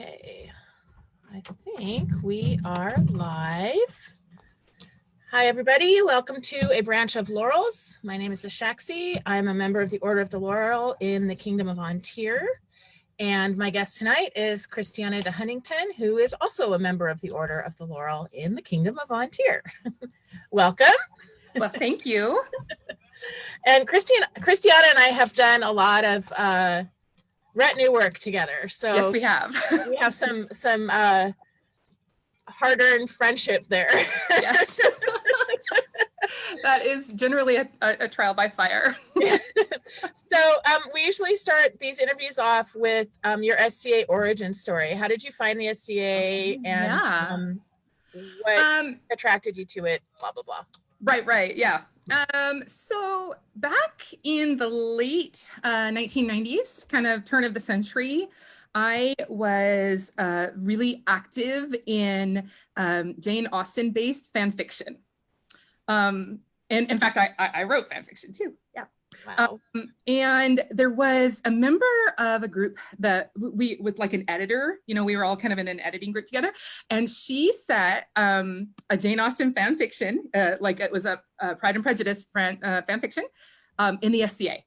Okay, I think we are live. Hi, everybody. Welcome to A Branch of Laurels. My name is Ashaxi. I'm a member of the Order of the Laurel in the Kingdom of Ontir. And my guest tonight is Cristiana de Huntington, who is also a member of the Order of the Laurel in the Kingdom of Ontir. Welcome. Well, thank you. And Cristiana and I have done a lot of retinue work together. So yes, we have. We have some hard-earned friendship there. Yes. That is generally a trial by fire. So we usually start these interviews off with your SCA origin story. How did you find the SCA, and what attracted you to it, blah, blah, blah. Right, yeah. So back in the late 1990s, kind of turn of the century, I was really active in Jane Austen-based fan fiction. And in fact, I wrote fan fiction too. Yeah. Wow. And there was a member of a group that was like an editor, we were all kind of in an editing group together. And she set a Jane Austen fan fiction, like it was a Pride and Prejudice fan fiction in the SCA.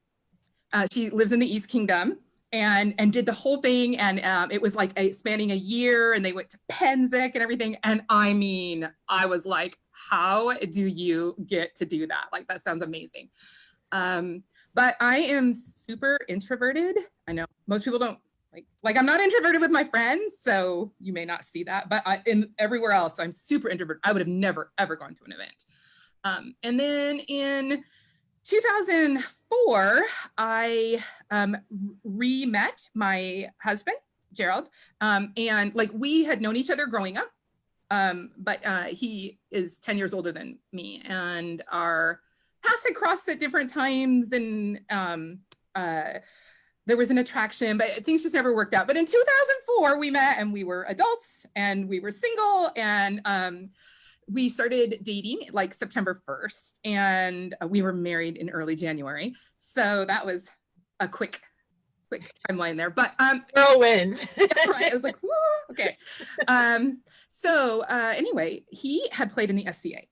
She lives in the East Kingdom and did the whole thing. And it was like spanning a year, and they went to Penzance and everything. And I mean, I was like, how do you get to do that? Like, that sounds amazing. But I am super introverted. I know most people don't like I'm not introverted with my friends, so you may not see that, but everywhere else, I'm super introverted. I would have never, ever gone to an event. And then in 2004, I re-met my husband, Gerald, and like we had known each other growing up, but he is 10 years older than me, and our paths had crossed at different times, and there was an attraction, but things just never worked out. But in 2004, we met, and we were adults, and we were single, and we started dating like September 1st, and we were married in early January. So that was a quick timeline there, but whirlwind. right, I was like, woo, okay. So anyway, he had played in the SCA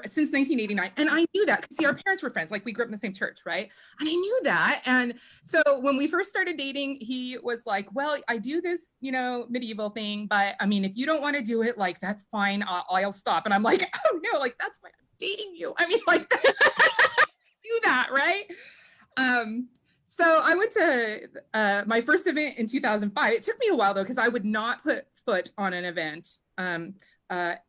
since 1989, and I knew that because see, our parents were friends, like we grew up in the same church, right? And I knew that. And so when we first started dating, he was like, well, I do this medieval thing, but I mean, if you don't want to do it, like, that's fine, I'll stop. And I'm like, oh no, like, that's why I'm dating you. I mean, like, do that, right? So I went to my first event in 2005. It took me a while though, because I would not put foot on an event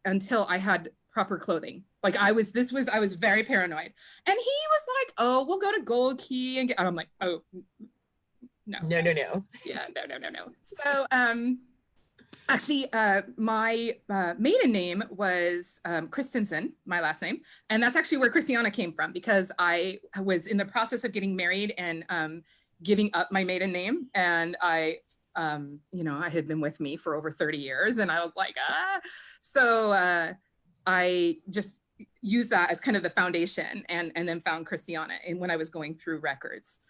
until I had proper clothing. Like I was very paranoid. And he was like, oh, we'll go to Gold Key and I'm like, oh, no. Yeah, no. So actually, my maiden name was Christensen, my last name. And that's actually where Cristiana came from, because I was in the process of getting married and giving up my maiden name. And I had been with me for over 30 years. And I was like, So I just used that as kind of the foundation, and then found Cristiana when I was going through records.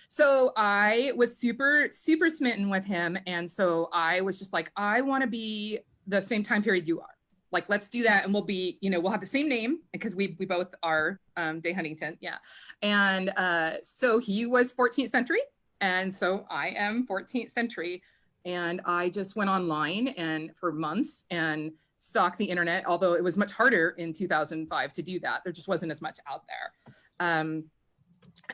So I was super, super smitten with him. And so I was just like, I want to be the same time period you are. Like, let's do that. And we'll be, we'll have the same name, because we both are de Huntington. Yeah. And so he was 14th century. And so I am 14th century. And I just went online and for months and stalked the internet, although it was much harder in 2005 to do that. There just wasn't as much out there.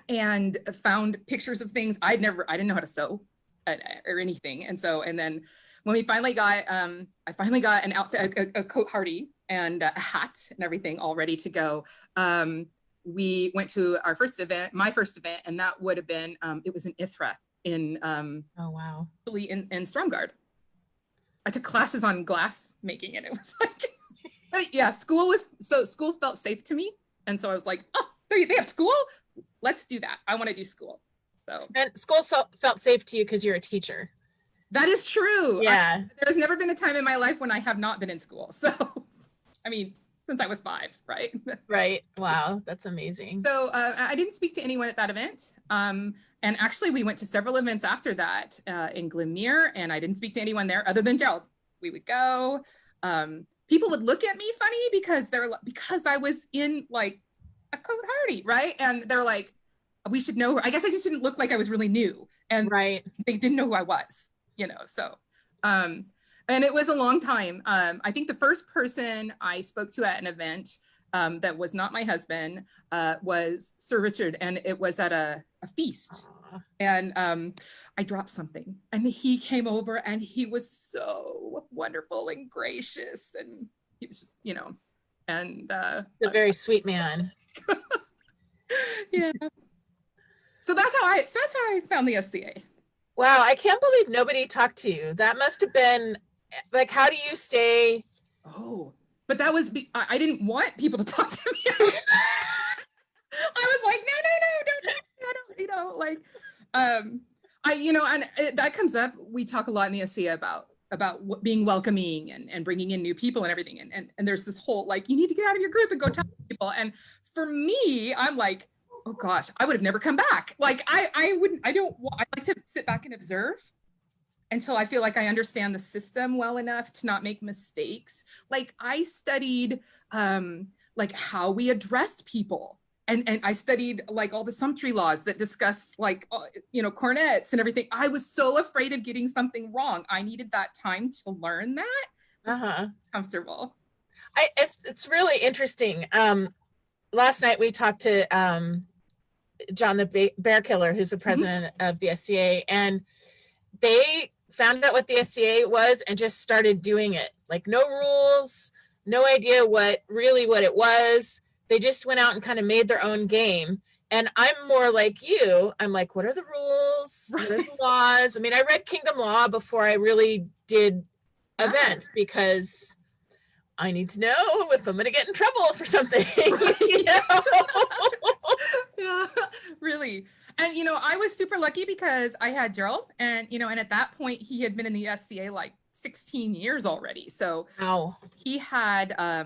And found pictures of things I didn't know how to sew or anything. And then when we finally got, I finally got an outfit, a coat hardy and a hat and everything all ready to go. We went to our first event, my first event, and that would have been, it was in Ithra in, oh, wow. In Stromgard. I took classes on glass making, and it was like, but yeah, school felt safe to me. And so I was like, oh, they have school? Let's do that. I want to do school. So, and school felt safe to you because you're a teacher. That is true. Yeah. There's never been a time in my life when I have not been in school. So, I mean, since I was 5, right? Right. Wow. That's amazing. So I didn't speak to anyone at that event. And actually, we went to several events after that in Glenmere, and I didn't speak to anyone there other than Gerald. We would go. People would look at me funny because I was in like a Cote Hardy, right? And they're like, we should know her. I guess I just didn't look like I was really new, and Right. they didn't know who I was, So, and it was a long time. I think the first person I spoke to at an event that was not my husband was Sir Richard, and it was at a feast. And I dropped something, and he came over, and he was so wonderful and gracious, and he was just, and a very sweet man. Yeah. So that's how I found the SCA. Wow, I can't believe nobody talked to you. That must have been like, how do you stay? Oh, but that was I didn't want people to talk to me. I was like, no, like, and that comes up. We talk a lot in the SCA about being welcoming and bringing in new people and everything. And there's this whole, like, you need to get out of your group and go talk to people. And for me, I'm like, oh gosh, I would have never come back. Like I like to sit back and observe until I feel like I understand the system well enough to not make mistakes. Like I studied like how we address people. And I studied like all the sumptuary laws that discuss like, cornets and everything. I was so afraid of getting something wrong. I needed that time to learn that. Comfortable. It's really interesting. Last night we talked to John the Bear Killer, who's the president of the SCA, and they found out what the SCA was and just started doing it. Like no rules, no idea what it was. They just went out and kind of made their own game. And I'm more like you. I'm like, what are the rules? What are the laws? I mean, I read Kingdom Law before I really did events because I need to know if I'm going to get in trouble for something. Yeah, really. And, I was super lucky because I had Gerald and, and at that point he had been in the SCA like 16 years already. So he had, a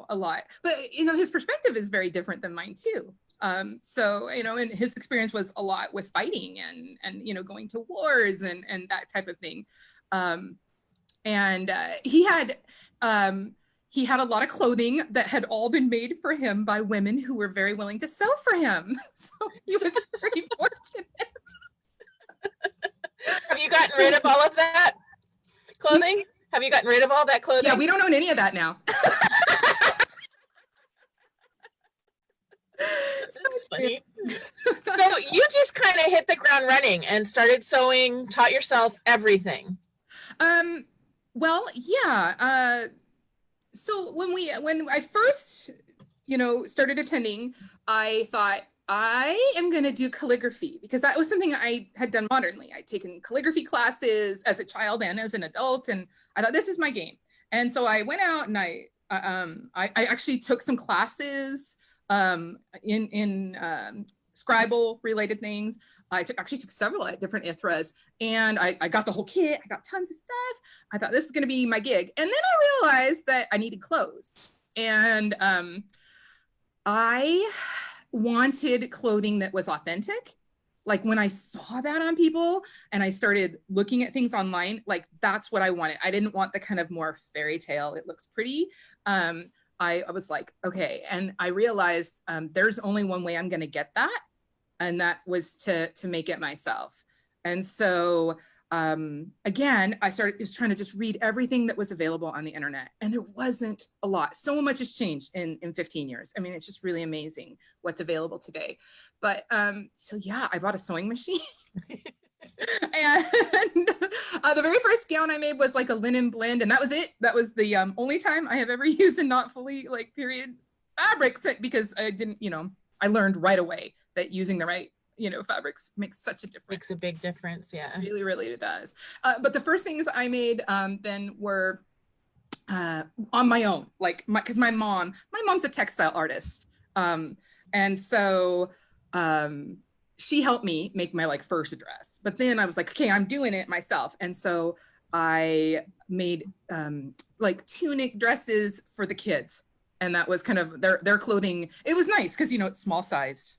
lot, but, his perspective is very different than mine too. So, and his experience was a lot with fighting and going to wars and that type of thing. And he had a lot of clothing that had all been made for him by women who were very willing to sell for him. So he was very fortunate. Have you gotten rid of all of that clothing? Have you gotten rid of all that clothing? Yeah, we don't own any of that now. That's funny. So you just kind of hit the ground running and started sewing, taught yourself everything. Well, yeah. So when I first, started attending, I thought I am going to do calligraphy because that was something I had done modernly. I'd taken calligraphy classes as a child and as an adult, and I thought this is my game. And so I went out and I actually took some classes in scribal related things. I actually took several at different ITHRAs, and I got the whole kit. I got tons of stuff. I thought this was going to be my gig. And then I realized that I needed clothes. And I wanted clothing that was authentic. Like when I saw that on people and I started looking at things online, like that's what I wanted. I didn't want the kind of more fairy tale, it looks pretty. I was like, okay. And I realized there's only one way I'm going to get that. And that was to make it myself. And so again, I was trying to just read everything that was available on the internet, and there wasn't a lot. So much has changed in 15 years. I mean, it's just really amazing what's available today. But so yeah, I bought a sewing machine. And the very first gown I made was like a linen blend, and that was it. That was the only time I have ever used a not fully like period fabrics, because I didn't, I learned right away that using the right, fabrics makes such a difference. Makes a big difference, yeah. It really, really does. But the first things I made then were on my own, like because my mom's a textile artist, and so she helped me make my like first dress. But then I was like, okay, I'm doing it myself, and so I made like tunic dresses for the kids, and that was kind of their clothing. It was nice because it's small size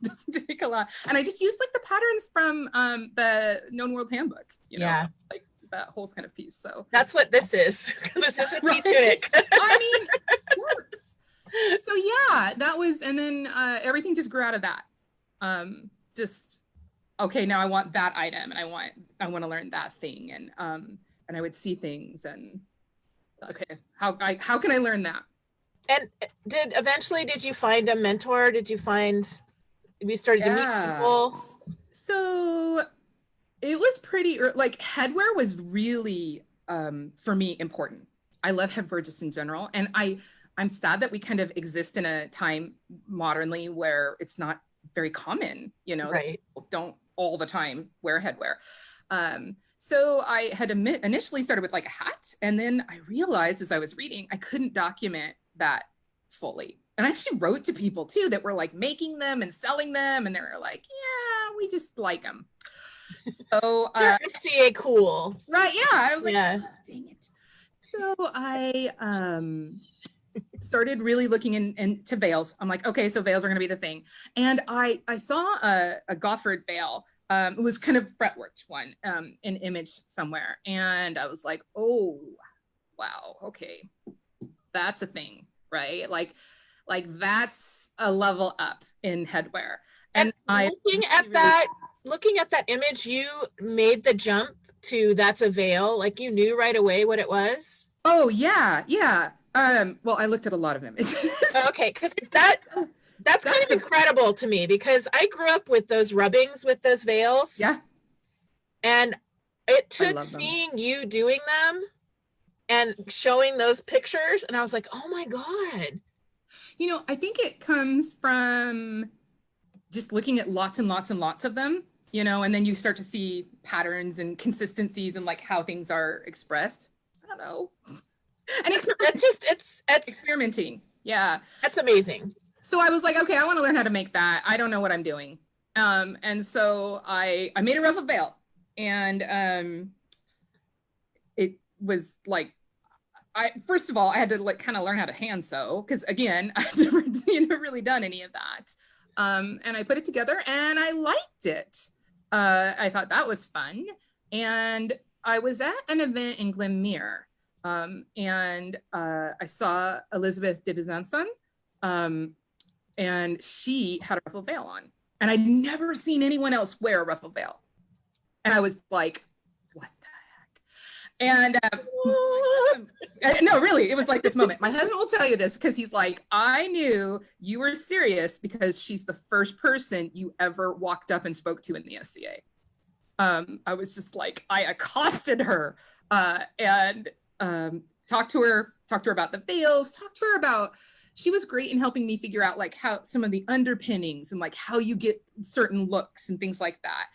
doesn't take a lot. And I just used like the patterns from the Known World Handbook, you know, Yeah. like that whole kind of piece. So That's what this is. This is a Right. tunic. I mean, it works. So yeah, that was, and then everything just grew out of that. Just okay, now I want that item, and I want to learn that thing, and I would see things, and okay, how can I learn that? And did you find a mentor? Did you started to meet people? So it was pretty like headwear was really for me important. I love headwear just in general, and I'm sad that we kind of exist in a time modernly where it's not very common, you know, Right. people don't all the time wear headwear. So I had initially started with like a hat, and then I realized as I was reading, I couldn't document that fully. And I actually wrote to people too that were like making them and selling them, and they were like, yeah, we just like them. So SCA cool. right, yeah. I was like, Yeah. oh, dang it. So I started really looking into veils. I'm like, okay, so veils are gonna be the thing. And I saw a Gofford veil. It was kind of fretworked one, an image somewhere. And I was like, oh, wow, okay. That's a thing, right? Like that's a level up in headwear. And looking at that image, you made the jump to that's a veil. Like you knew right away what it was. Oh yeah, yeah. Well, I looked at a lot of images. Okay, because that's kind of incredible to me, because I grew up with those rubbings with those veils. Yeah. And it took seeing you doing them and showing those pictures, and I was like, oh my God. You know, I think it comes from just looking at lots and lots and lots of them, you know, and then you start to see patterns and consistencies and like how things are expressed. I don't know. And it's experimenting. Yeah. That's amazing. So I was like, okay, I want to learn how to make that. I don't know what I'm doing. And so I made a ruffled veil, and it was like, first of all, I had to like kind of learn how to hand sew, because again, I've never really done any of that. And I put it together and I liked it. I thought that was fun. And I was at an event in Glenmuir, and I saw Elizabeth de Besançon, and she had a ruffled veil on. And I'd never seen anyone else wear a ruffled veil. And I was like, what the heck? And no, really, it was like this moment. My husband will tell you this, because he's like, I knew you were serious because she's the first person you ever walked up and spoke to in the SCA. I was just like, I accosted her and talked to her about the veils, talked to her about, she was great in helping me figure out like how some of the underpinnings and like how you get certain looks and things like that.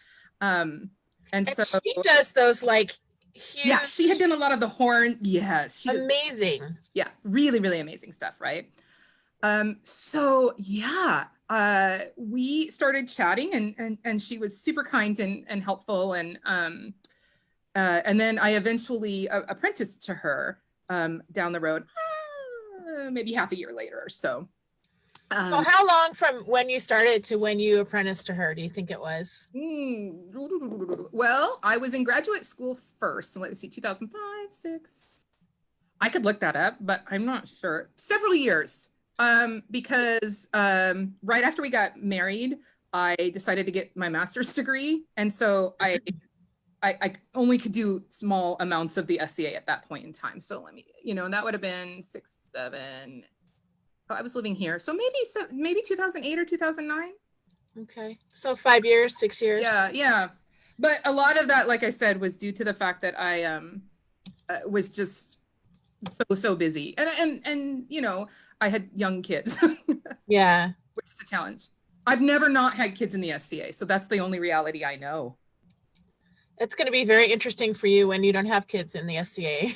And so she does those like huge. Yeah, she had done a lot of the horn. Yes, she amazing. Yeah, really, really amazing stuff, right? So yeah, we started chatting, and she was super kind and helpful, and then I eventually apprenticed to her down the road, maybe half a year later or so. So how long from when you started to when you apprenticed to her do you think it was? Well, I was in graduate school first. So let me see, 2005, 6. I could look that up, but I'm not sure. Several years. Because right after we got married, I decided to get my master's degree. And so I only could do small amounts of the SCA at that point in time. So let me, and that would have been 6, 7. I was living here. So maybe 2008 or 2009. Okay. So 5 years, 6 years. Yeah. But a lot of that, like I said, was due to the fact that I was just so busy. And I had young kids. Yeah. Which is a challenge. I've never not had kids in the SCA. So that's the only reality I know. It's going to be very interesting for you when you don't have kids in the SCA.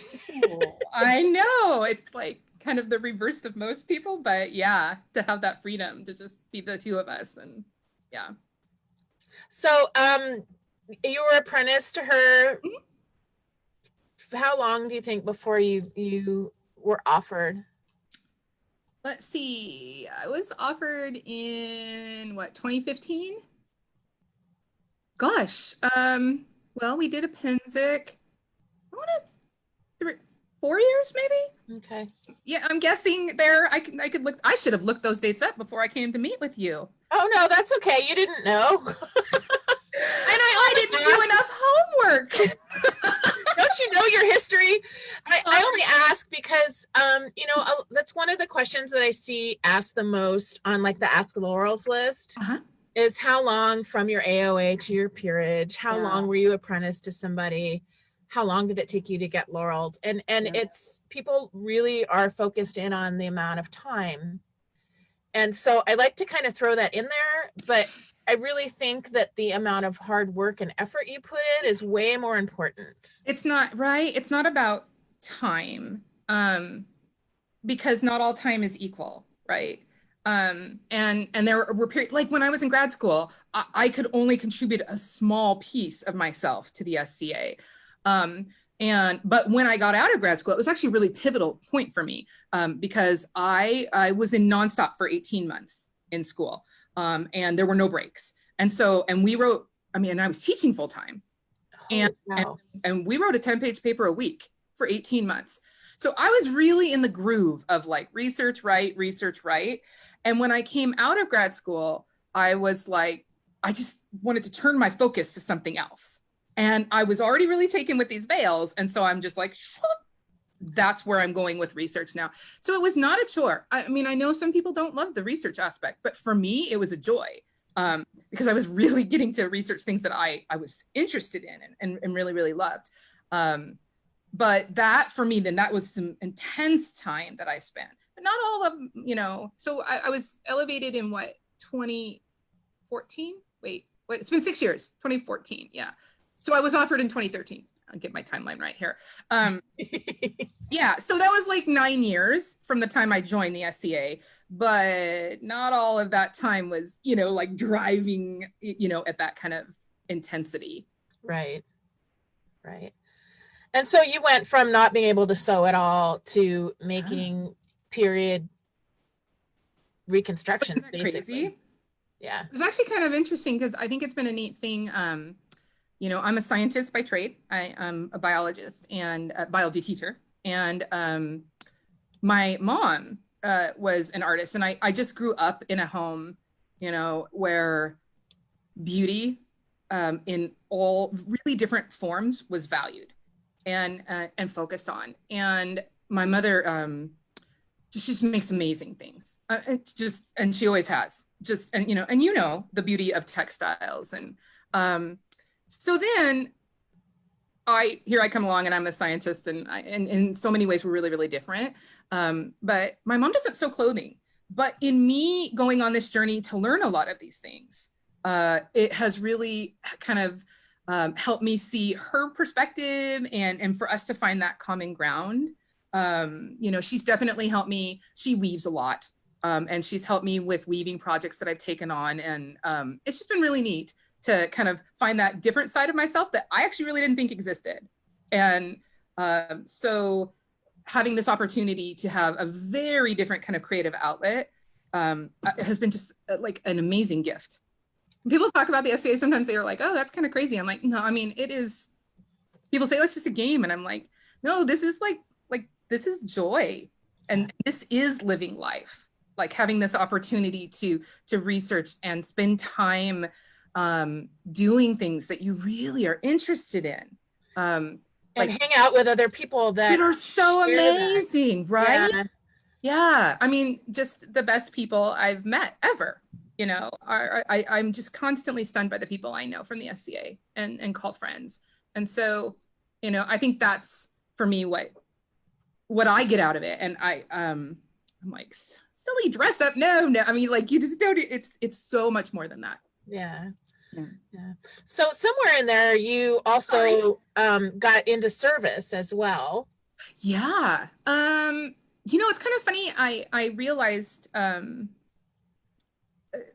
I know. It's like kind of the reverse of most people, but yeah, to have that freedom to just be the two of us, and yeah. So you were apprenticed to her. Mm-hmm. How long do you think before you were offered? let's see, I was offered in what, 2015? Gosh, well, we did a Penzic. I want to 4 years maybe. Okay. Yeah, I'm guessing there. I could look. I should have looked those dates up before I came to meet with you. Oh no, that's okay. You didn't know. And I didn't do enough homework. Don't you know your history? I only ask because, that's one of the questions that I see asked the most on like the Ask Laurels list is how long from your AOA to your peerage? How long were you apprenticed to somebody? How long did it take you to get laureled? And it's, people really are focused in on the amount of time. And so I like to kind of throw that in there, but I really think that the amount of hard work and effort you put in is way more important. It's not right. It's not about time, because not all time is equal, right? And there were periods, like when I was in grad school, I could only contribute a small piece of myself to the SCA. But when I got out of grad school, it was actually a really pivotal point for me, because I was in nonstop for 18 months in school, and there were no breaks. And we wrote, I was teaching full time, and we wrote a 10-page paper a week for 18 months. So I was really in the groove of like research, write. And when I came out of grad school, I was like, I just wanted to turn my focus to something else. And I was already really taken with these veils. And so I'm just like, that's where I'm going with research now. So it was not a chore. I know some people don't love the research aspect, but for me, it was a joy, because I was really getting to research things that I was interested in and really, really loved. But that for me, then that was some intense time that I spent, but not all of, so I was elevated in what, 2014? Wait, it's been 6 years, 2014. Yeah. So I was offered in 2013. I'll get my timeline right here. Yeah, so that was like 9 years from the time I joined the SCA, but not all of that time was, like driving, at that kind of intensity. Right. And so you went from not being able to sew at all to making period reconstruction, basically. Crazy? Yeah. It was actually kind of interesting because I think it's been a neat thing. I'm a scientist by trade. I'm a biologist and a biology teacher. And my mom was an artist. And I just grew up in a home, where beauty in all really different forms was valued and focused on. And my mother just makes amazing things. And she always has. And the beauty of textiles. And so then here I come along and I'm a scientist, and in so many ways we're really, really different. But my mom doesn't sew clothing. But in me going on this journey to learn a lot of these things, it has really kind of helped me see her perspective and for us to find that common ground. She's definitely helped me. She weaves a lot, and she's helped me with weaving projects that I've taken on. And it's just been really neat to kind of find that different side of myself that I actually really didn't think existed. And so having this opportunity to have a very different kind of creative outlet has been just like an amazing gift. When people talk about the SCA, sometimes they are like, oh, that's kind of crazy. I'm like, no, it is. People say, oh, it's just a game. And I'm like, no, this is like this is joy. And this is living life, like having this opportunity to research and spend time doing things that you really are interested in. And hang out with other people that are so amazing, that. Right? Yeah. Just the best people I've met ever, I'm just constantly stunned by the people I know from the SCA and call friends. And so, I think that's for me what I get out of it. And I'm like, silly dress up. No. You just don't, it's so much more than that. Yeah. So somewhere in there, you also got into service as well. Yeah. It's kind of funny. I realized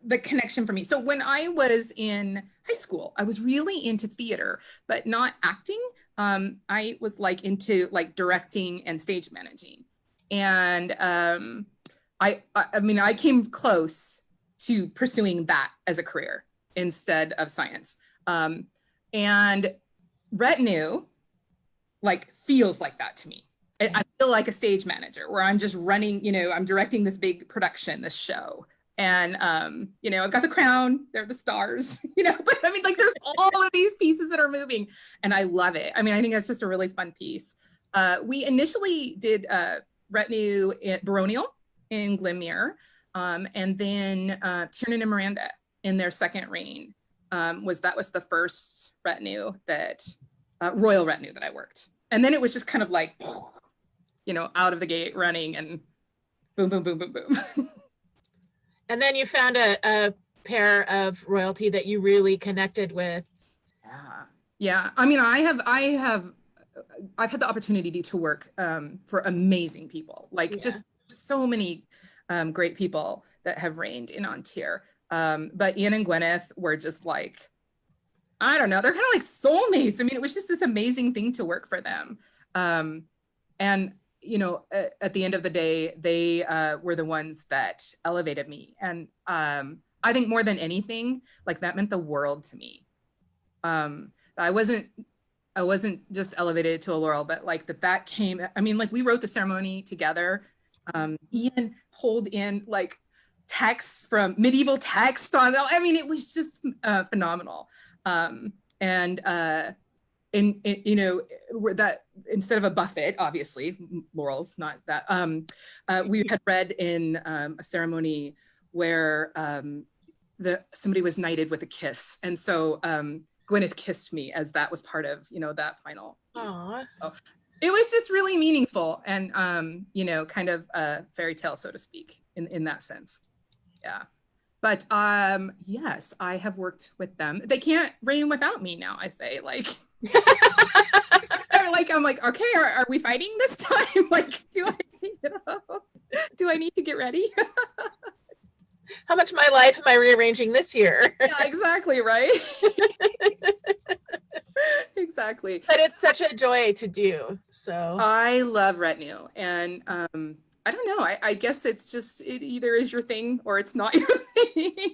the connection for me. So when I was in high school, I was really into theater, but not acting. I was into directing and stage managing. And I mean, I came close to pursuing that as a career instead of science. And retinue like feels like that to me. I feel like a stage manager where I'm just running, you know, I'm directing this big production, this show. And, you know, I've got the crown, they're the stars, you know, but I mean, like there's all of these pieces that are moving and I love it. I mean, I think that's just a really fun piece. We initially did retinue baronial in Glenmuir, and then Tiernan and Miranda in their second reign was the first retinue that, royal retinue that I worked. And then it was just kind of like, you know, out of the gate running and boom, boom, boom, boom, boom. And then you found a pair of royalty that you really connected with. Yeah. I mean, I've had the opportunity to work for amazing people, like just so many great people that have reigned in Ontir. But Ian and Gwyneth were just like, I don't know, they're kind of like soulmates. I mean, it was just this amazing thing to work for them. And, you know, at the end of the day, they were the ones that elevated me. And I think more than anything, like that meant the world to me. I wasn't just elevated to a laurel, but like that came, I mean, like we wrote the ceremony together. Ian pulled in like texts from medieval texts on, I mean, it was just phenomenal. And you know, that instead of a buffet, obviously laurels, not that, we had read in a ceremony where somebody was knighted with a kiss. And so Gwyneth kissed me as that was part of, you know, that final. Aww. So it was just really meaningful and, you know, kind of a fairy tale, so to speak, in that sense. Yeah. But yes, I have worked with them. They can't reign without me now, I say, like, I'm like, okay, are we fighting this time? Like, do I need to get ready? How much of my life am I rearranging this year? Yeah, exactly, right? Exactly. But it's such a joy to do. So I love retinue. And I don't know, I guess it's just, it either is your thing or it's not your thing.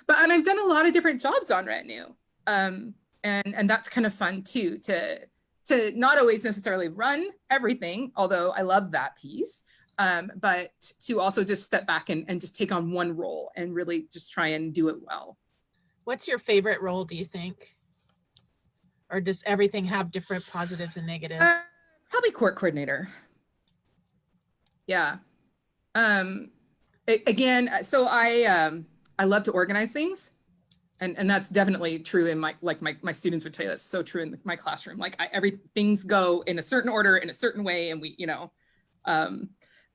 But, and I've done a lot of different jobs on retinue. And that's kind of fun too, to not always necessarily run everything, although I love that piece. But to also just step back and just take on one role and really just try and do it well. what's your favorite role, do you think? Or does everything have different positives and negatives? Probably court coordinator. Yeah. Again, so I love to organize things. And that's definitely true in my students would tell you that's so true in my classroom. Like things go in a certain order, in a certain way. And we, you know,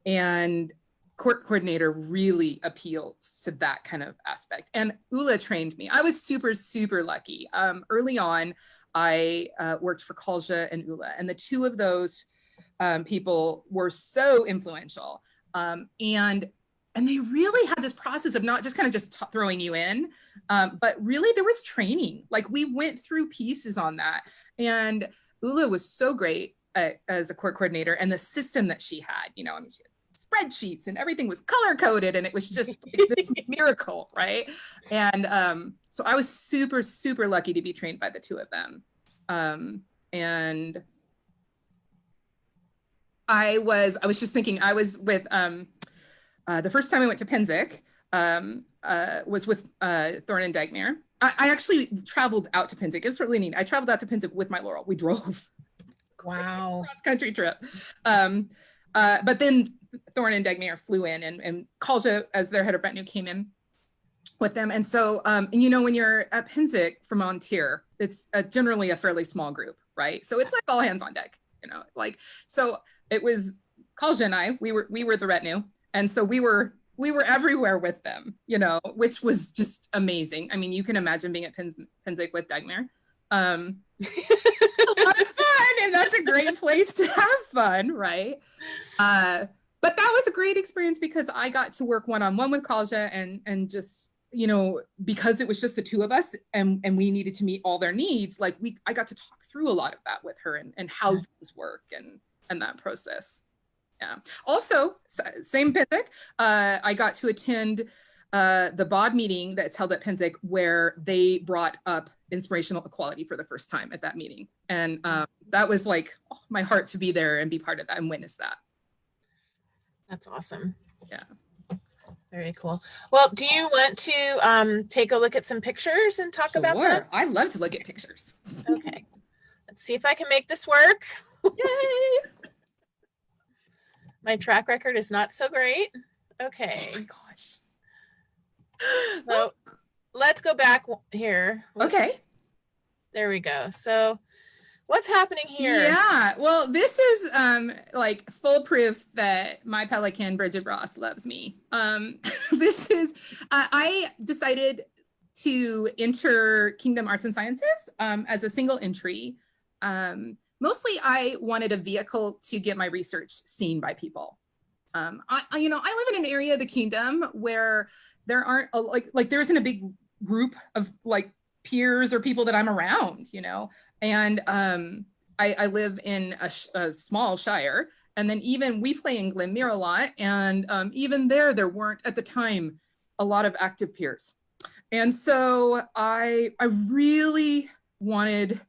and court coordinator really appeals to that kind of aspect. And Ula trained me. I was super, super lucky. Early on, I worked for Kalja and Ula, and the two of those people were so influential. And they really had this process of not just kind of just throwing you in, but really there was training. Like we went through pieces on that. And Ula was so great as a court coordinator, and the system that she had, you know, I mean, she had spreadsheets and everything was color coded, and it was just this miracle, right? And so I was super, super lucky to be trained by the two of them. And I was just thinking, I was with, the first time I went to Penzic was with Thorne and Dagmere. I actually traveled out to Penzic. It was really neat. I traveled out to Penzic with my Laurel. We drove. Wow. Cross-country trip. But then Thorne and Dagmere flew in, and Kalja, as their head of retinue, came in with them. And so, and you know, when you're at Penzic from Ontir, it's generally a fairly small group, right? So it's like all hands on deck, you know, like, so it was Kalja and I, we were the retinue. And so we were everywhere with them, you know, which was just amazing. I mean, you can imagine being at Penzic with Dagmere. A lot of fun, and that's a great place to have fun, right? But that was a great experience because I got to work one-on-one with Kalja and just, you know, because it was just the two of us and we needed to meet all their needs, like I got to talk through a lot of that with her and how things work and that process. Yeah. Also, same Pinzik, I got to attend the BOD meeting that's held at Pinzik where they brought up inspirational equality for the first time at that meeting. And that was like my heart to be there and be part of that and witness that. That's awesome. Yeah. Very cool. Well, do you want to take a look at some pictures and talk about them? I'd love to look at pictures. Okay. Let's see if I can make this work. Yay! My track record is not so great. Oh Okay. my gosh. So let's go back here. Okay. There we go. So what's happening here? Yeah. Well, this is like full proof that my pelican Bridget Ross loves me. This is I decided to enter Kingdom Arts and Sciences as a single entry. Mostly I wanted a vehicle to get my research seen by people. I live in an area of the kingdom where there aren't like there isn't a big group of like peers or people that I'm around, and I live in a small shire, and then even we play in Glenmere a lot, and even there weren't at the time a lot of active peers, and so I really wanted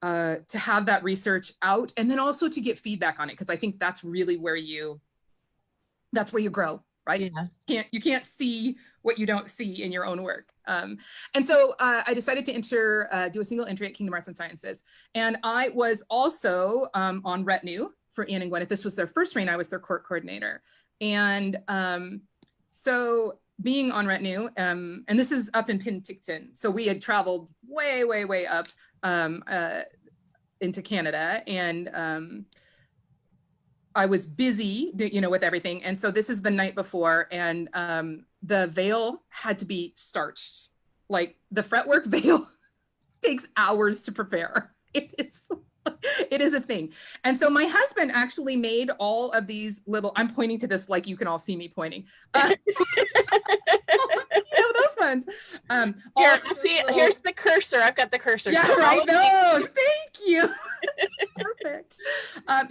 to have that research out, and then also to get feedback on it, because I think that's really where you grow, right? Yeah. You can't see what you don't see in your own work. And so I decided to do a single entry at Kingdom Arts and Sciences. And I was also on retinue for Anne and Gwyneth. This was their first reign. I was their court coordinator. And so being on retinue, and this is up in Penticton. So we had traveled way, way, way up into Canada, and I was busy, with everything. And so this is the night before, and the veil had to be starched. Like the fretwork veil takes hours to prepare. It is a thing. And so my husband actually made all of these little, I'm pointing to this like you can all see me pointing. Those ones. Here, see, here's the cursor. I've got the cursor. Yeah, so right. Those. Thank you. Perfect.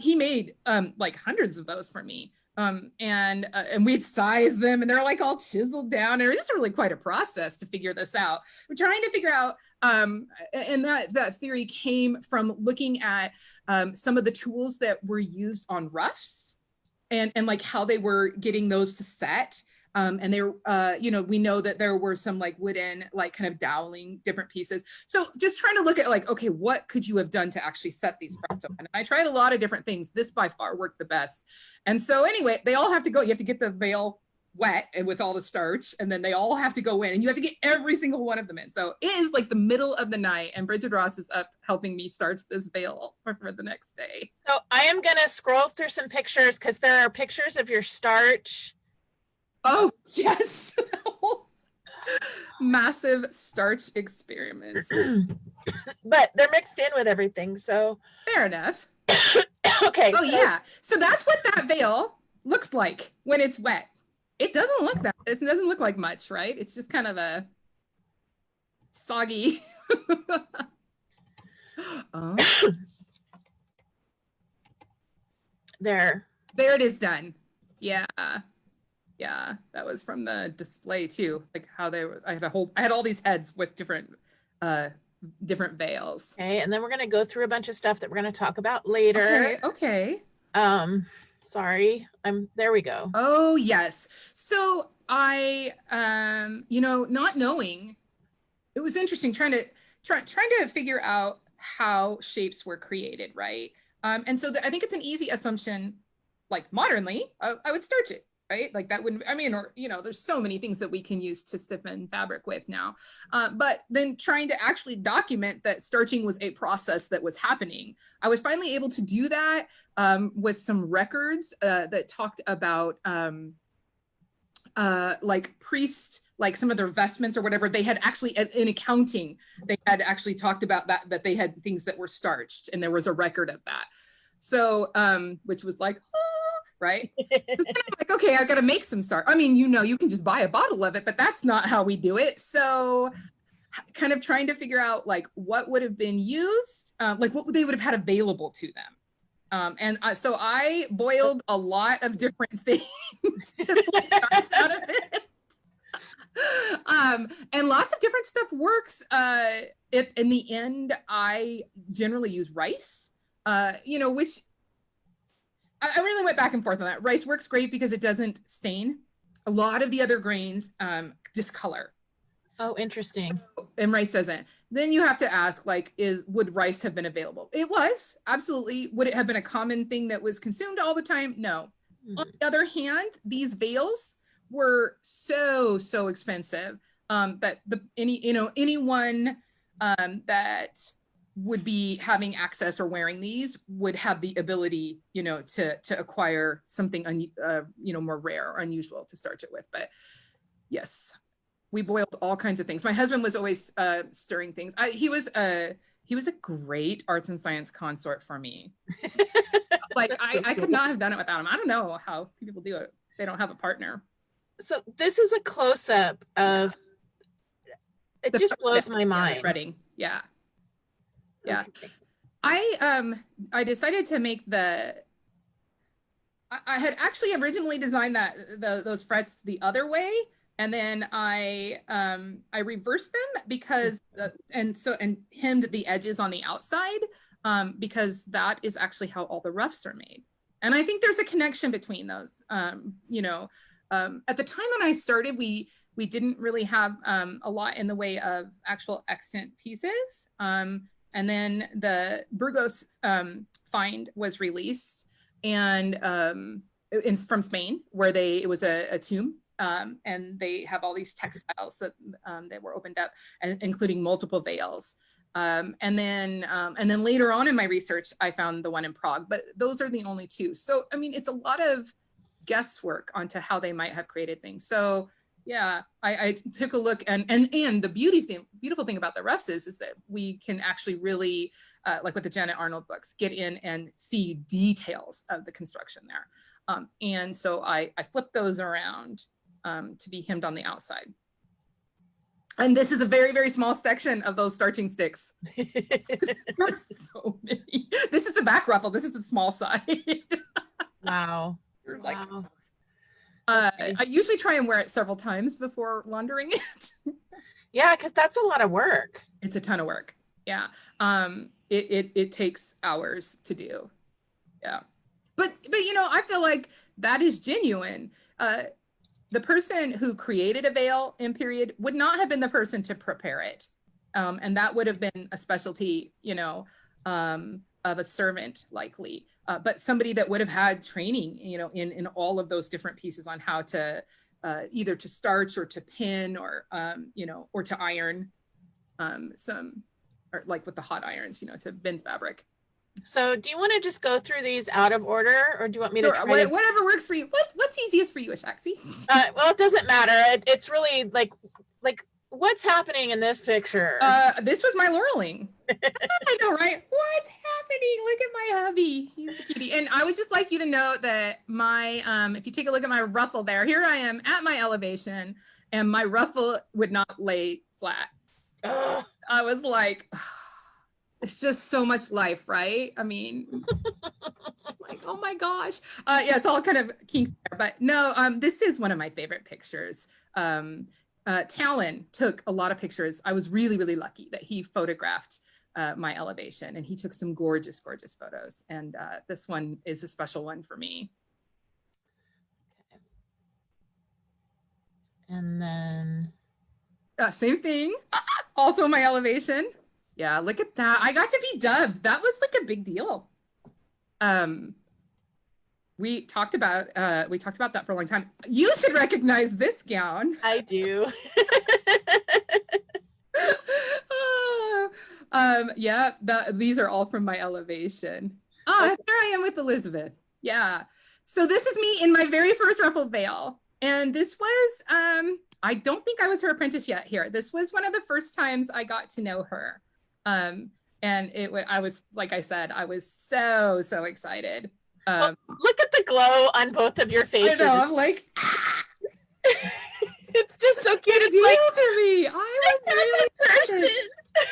He made like hundreds of those for me. And we'd size them, and they're like all chiseled down. And it's really quite a process to figure this out. We're trying to figure out, and that theory came from looking at some of the tools that were used on roughs, and like how they were getting those to set. And they were, we know that there were some like wooden, like kind of doweling different pieces. So just trying to look at like, okay, what could you have done to actually set these frets open? And I tried a lot of different things. This by far worked the best. And so anyway, they all have to go. You have to get the veil wet and with all the starch, and then they all have to go in, and you have to get every single one of them in. So it is like the middle of the night, and Bridget Ross is up helping me starch this veil for the next day. So I am going to scroll through some pictures, because there are pictures of your starch. Oh, yes. Massive starch experiments. But they're mixed in with everything, so. Fair enough. Okay. Oh, yeah. So that's what that veil looks like when it's wet. It doesn't look it doesn't look like much, right? It's just kind of a soggy. Oh. There it is done. Yeah. Yeah, that was from the display too. Like how they were, I had all these heads with different veils. Okay, and then we're gonna go through a bunch of stuff that we're gonna talk about later. Okay. Sorry, there we go. Oh yes. So I, not knowing, it was interesting trying to figure out how shapes were created, right? And so I think it's an easy assumption, like modernly, I would starch it. Right? Like that wouldn't, there's so many things that we can use to stiffen fabric with now. But then trying to actually document that starching was a process that was happening. I was finally able to do that with some records that talked about like priests, like some of their vestments or whatever, they had actually, in accounting, they had actually talked about that they had things that were starched, and there was a record of that. So, which was like, right? Like, okay, I got to make some starch. I mean, you can just buy a bottle of it, but that's not how we do it. So kind of trying to figure out like what would have been used, like what they would have had available to them. So I boiled a lot of different things to pull starch out of it. And lots of different stuff works. In the end, I generally use rice, which I really went back and forth on that. Rice works great because it doesn't stain. A lot of the other grains discolor. Oh, interesting. And rice doesn't. Then you have to ask, like, would rice have been available? It was, absolutely. Would it have been a common thing that was consumed all the time? No. On the other hand, these veils were so expensive that anyone that would be having access or wearing these would have the ability, to acquire something more rare or unusual to starch it with. But yes, we boiled all kinds of things. My husband was always stirring things. He was a great arts and science consort for me. Like I could not have done it without him. I don't know how people do it. They don't have a partner. So this is a close-up of, it just blows my mind. Threading. Yeah. Yeah. Okay. I decided to make I had actually originally designed those frets the other way, and then I reversed them because and hemmed the edges on the outside because that is actually how all the ruffs are made. And I think there's a connection between those. At the time when I started, we didn't really have a lot in the way of actual extant pieces. And then the Burgos find was released, and from Spain, where it was a tomb, and they have all these textiles that were opened up, and including multiple veils. And then later on in my research, I found the one in Prague, but those are the only two. So I mean, it's a lot of guesswork onto how they might have created things. So yeah, I took a look, and the beautiful thing about the ruffs is that we can actually really, like with the Janet Arnold books, get in and see details of the construction there. And so I flipped those around to be hemmed on the outside. And this is a very, very small section of those starching sticks. There's so many. This is the back ruffle. This is the small side. Wow. Like, Wow. I usually try and wear it several times before laundering it. Yeah, because that's a lot of work. It's a ton of work. Yeah. It takes hours to do. Yeah. But I feel like that is genuine. The person who created a veil in period would not have been the person to prepare it. And that would have been a specialty, of a servant likely. But somebody that would have had training, in all of those different pieces on how to either to starch or to pin or, or to iron or like with the hot irons, to bend fabric. So do you want to just go through these out of order, or do you want me to Sure, try whatever works for you. What's easiest for you, Ashaxi? Well, it doesn't matter. It's really like what's happening in this picture? This was my laurelling. I know, right? What's happening? Look at my hubby. He's a cutie. And I would just like you to know that my, if you take a look at my ruffle there, here I am at my elevation, and my ruffle would not lay flat. Ugh. I was like, it's just so much life, right? I mean, like, oh my gosh. Yeah, it's all kind of kinky there, but no, this is one of my favorite pictures. Talon took a lot of pictures. I was really, really lucky that he photographed my elevation, and he took some gorgeous, gorgeous photos. And this one is a special one for me. Okay. And then same thing. Also my elevation. Yeah, look at that. I got to be dubbed. That was like a big deal. We talked about that for a long time. You should recognize this gown. I do. Yeah, these are all from my elevation. There I am with Elizabeth. Yeah. So this is me in my very first ruffled veil. And this was, I don't think I was her apprentice yet here. This was one of the first times I got to know her. And I was, like I said, I was so excited. Well, look at the glow on both of your faces. I know, I'm like, it's just so cute. It's deal like to me. I was really person.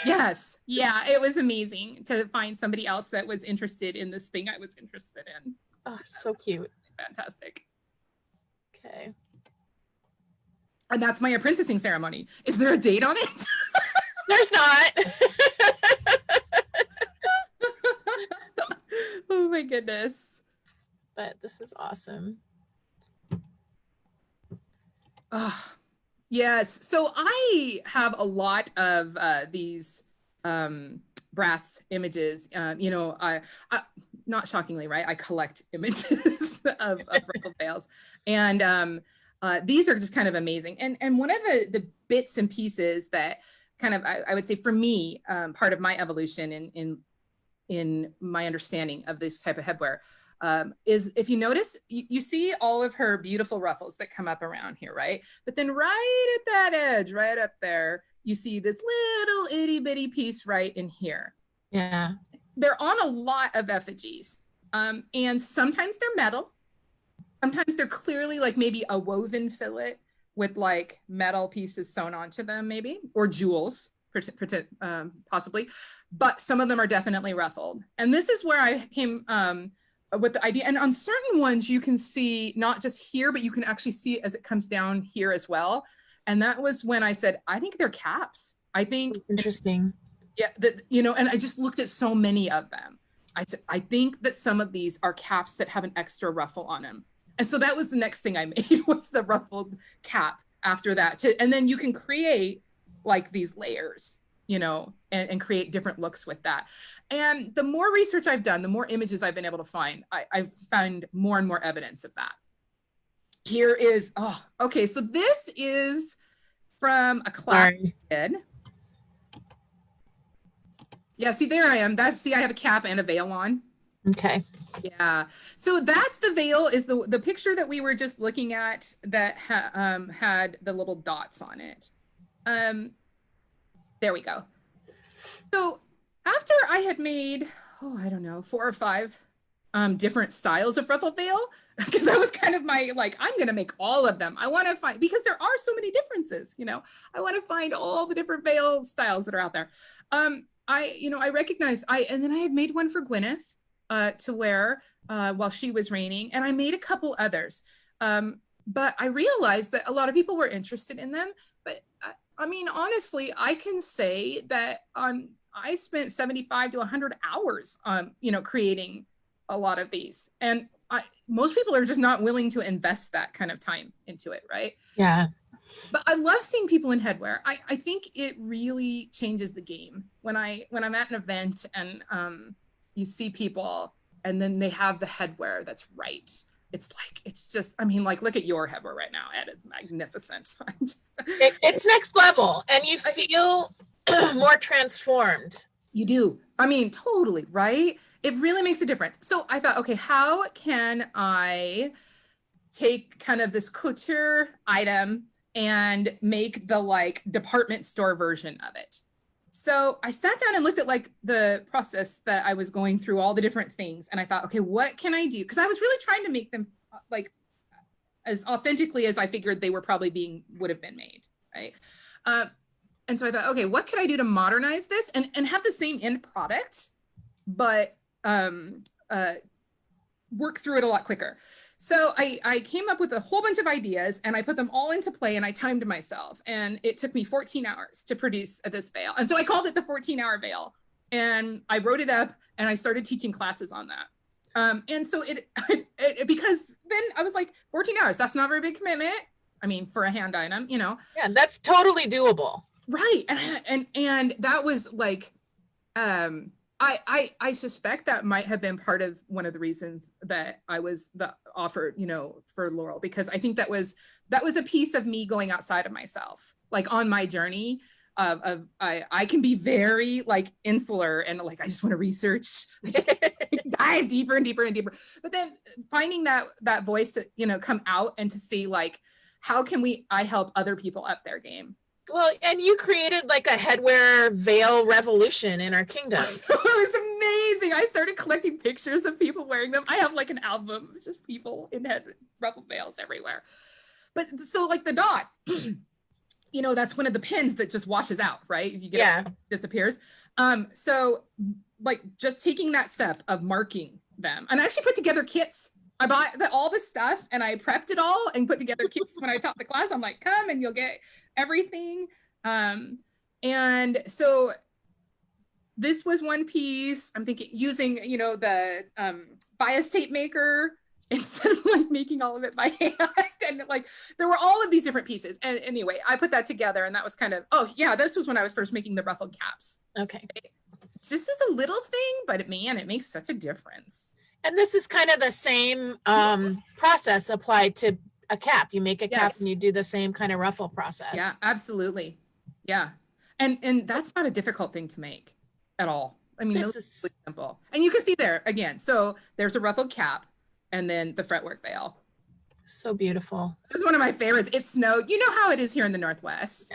Yes. Yeah. It was amazing to find somebody else that was interested in this thing I was interested in. Oh, so cute. Fantastic. Okay. And that's my apprenticing ceremony. Is there a date on it? There's not. Oh my goodness. But this is awesome. Oh, yes. So I have a lot of these brass images. I not shockingly, right? I collect images of ruffled veils, and these are just kind of amazing. And one of the bits and pieces that kind of I would say for me, part of my evolution in my understanding of this type of headwear is, if you notice, you see all of her beautiful ruffles that come up around here, right? But then right at that edge, right up there, you see this little itty bitty piece right in here. Yeah. They're on a lot of effigies. And sometimes they're metal. Sometimes they're clearly like maybe a woven fillet with like metal pieces sewn onto them, maybe, or jewels, possibly. But some of them are definitely ruffled. And this is where I came with the idea. And on certain ones, you can see not just here, but you can actually see it as it comes down here as well. And that was when I said, I think they're caps. I think interesting. Yeah, that, and I just looked at so many of them. I said, I think that some of these are caps that have an extra ruffle on them. And so that was the next thing I made, was the ruffled cap after that. And then you can create like these layers, and create different looks with that. And the more research I've done, the more images I've been able to find, I've found more and more evidence of that. Here is, okay, so this is from a class I did. Yeah, see, there I am. I have a cap and a veil on. Okay. Yeah. So that's the veil, is the picture that we were just looking at that had the little dots on it. There we go. So after I had made, I don't know, 4 or 5 different styles of ruffle veil, because that was kind of my, like, I'm going to make all of them. I want to find, because there are so many differences, I want to find all the different veil styles that are out there. I recognized, and then I had made one for Gwyneth to wear while she was reigning, and I made a couple others. But I realized that a lot of people were interested in them. But I mean, honestly, I can say that I spent 75 to 100 hours on, creating a lot of these. And most people are just not willing to invest that kind of time into it, right? Yeah. But I love seeing people in headwear. I think it really changes the game when I'm at an event and you see people and then they have the headwear that's right. It's just, I mean, like, look at your headwear right now, Ed. It's magnificent. It's next level, and you feel more transformed. You do. I mean, totally, right? It really makes a difference. So I thought, okay, how can I take kind of this couture item and make the like department store version of it? So I sat down and looked at like the process that I was going through, all the different things. And I thought, okay, what can I do? Because I was really trying to make them like as authentically as I figured they were probably would have been made, right? And so I thought, okay, what could I do to modernize this and have the same end product, but work through it a lot quicker? So I came up with a whole bunch of ideas and I put them all into play and I timed myself. And it took me 14 hours to produce this veil. And so I called it the 14-hour veil. And I wrote it up and I started teaching classes on that. And so it because then I was like, 14 hours, that's not a very big commitment. I mean, for a hand item, Yeah, that's totally doable. Right. And that was like, I suspect that might have been part of one of the reasons that I was offered, for Laurel, because I think that was a piece of me going outside of myself, like on my journey of I can be very like insular and like, I just want to research, I just dive deeper and deeper and deeper. But then finding that voice to, come out and to see like, how can I help other people up their game? Well, and you created like a headwear veil revolution in our kingdom. It was amazing. I started collecting pictures of people wearing them. I have like an album of just people in ruffled veils everywhere. But so like the dots. you know, that's one of the pins that just washes out, right? If you get it disappears. So like just taking that step of marking them, and I actually put together kits. I bought all this stuff and I prepped it all and put together kits when I taught the class. I'm like, come and you'll get everything. And so this was one piece. I'm thinking using, you know, the bias tape maker instead of like making all of it by hand. And like there were all of these different pieces. And anyway, I put that together, and that was kind of, oh yeah, this was when I was first making the ruffled caps. Okay. This is a little thing, but man, it makes such a difference. And this is kind of the same process applied to a cap. You make a cap and you do the same kind of ruffle process. Yeah, absolutely. Yeah. And that's not a difficult thing to make at all. I mean, this is really simple. And you can see there again. So there's a ruffled cap and then the fretwork veil. So beautiful. It's one of my favorites. It snowed. You know how it is here in the Northwest.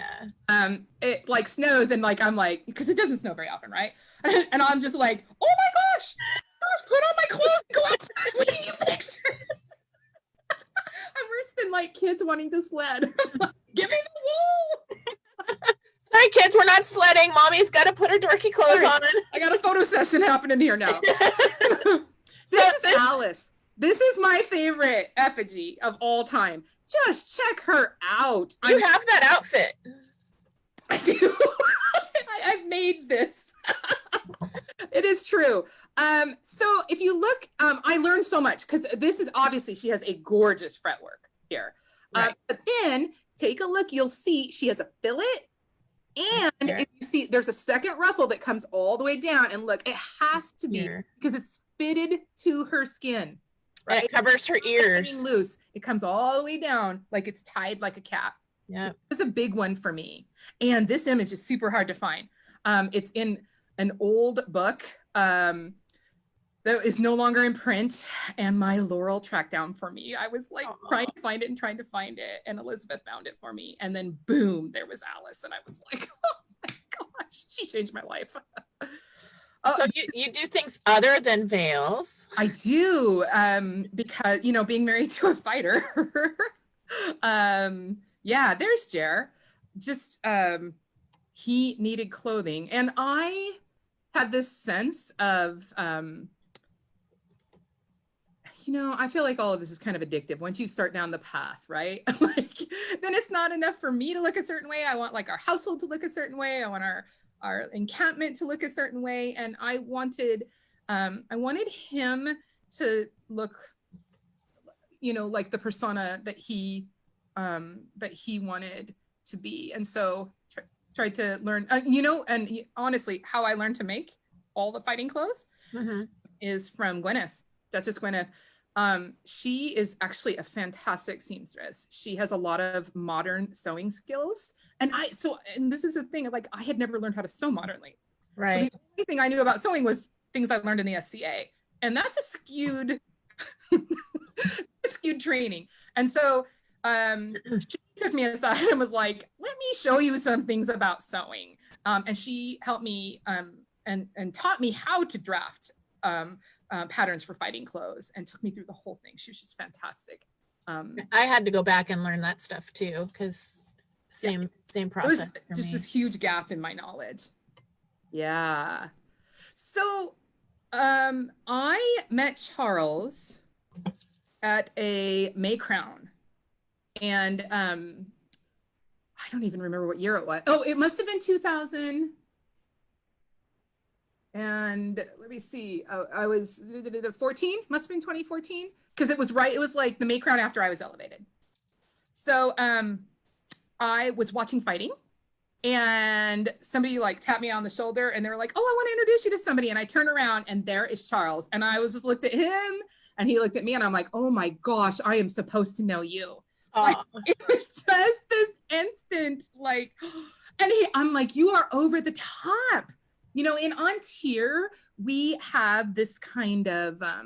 Yeah. It like snows and like, I'm like, because it doesn't snow very often, right? And I'm just like, oh my gosh, put on my clothes and go outside. We need pictures. I'm worse than like kids wanting to sled. Give me the wool. Sorry, kids, we're not sledding. Mommy's got to put her dorky clothes on. I got a photo session happening here now. This is Alice. This is my favorite effigy of all time. Just check her out. You have that outfit. I do. I've made this. It is true. So if you look, I learned so much because this is obviously, she has a gorgeous fretwork here. Right. But then take a look, you'll see she has a fillet. And if you see, there's a second ruffle that comes all the way down, and look, it has to be because it's fitted to her skin. Right? And it covers her ears. Loose. It comes all the way down like it's tied like a cap. Yeah. It's a big one for me. And this image is super hard to find. It's in an old book that is no longer in print, and my Laurel tracked down for me. I was like trying to find it, and Elizabeth found it for me. And then boom, there was Alice. And I was like, oh my gosh, she changed my life. So you do things other than veils. I do, because, you know, being married to a fighter. Yeah, there's Jer. Just, he needed clothing. And I had this sense of, you know, I feel like all of this is kind of addictive once you start down the path, right? Like, then it's not enough for me to look a certain way. I want like our household to look a certain way. I want our encampment to look a certain way. And I wanted him to look, you know, like the persona that he wanted to be. And so tried to learn, you know, and honestly, how I learned to make all the fighting clothes is from Gwyneth, Duchess Gwyneth. She is actually a fantastic seamstress. She has a lot of modern sewing skills. And this is the thing, like I had never learned how to sew modernly. Right. So the only thing I knew about sewing was things I learned in the SCA. And that's a skewed training. And so she took me aside and was like, let me show you some things about sewing. And she helped me and taught me how to draft patterns for fighting clothes and took me through the whole thing. She was just fantastic. I had to go back and learn that stuff too, because same process. It was just this huge gap in my knowledge. Yeah. So I met Charles at a May Crown, and I don't even remember what year it was. Oh, it must have been 2000. And let me see, I was 14, must have been 2014, because it was like the May Crown after I was elevated. So I was watching fighting, and somebody like tapped me on the shoulder, and they were like, oh, I want to introduce you to somebody. And I turn around, and there is Charles. And I was just looked at him, and he looked at me, and I'm like, oh my gosh, I am supposed to know you. Like, it was just this instant, like, and I'm like, you are over the top. You know, on Tier, we have this kind of, I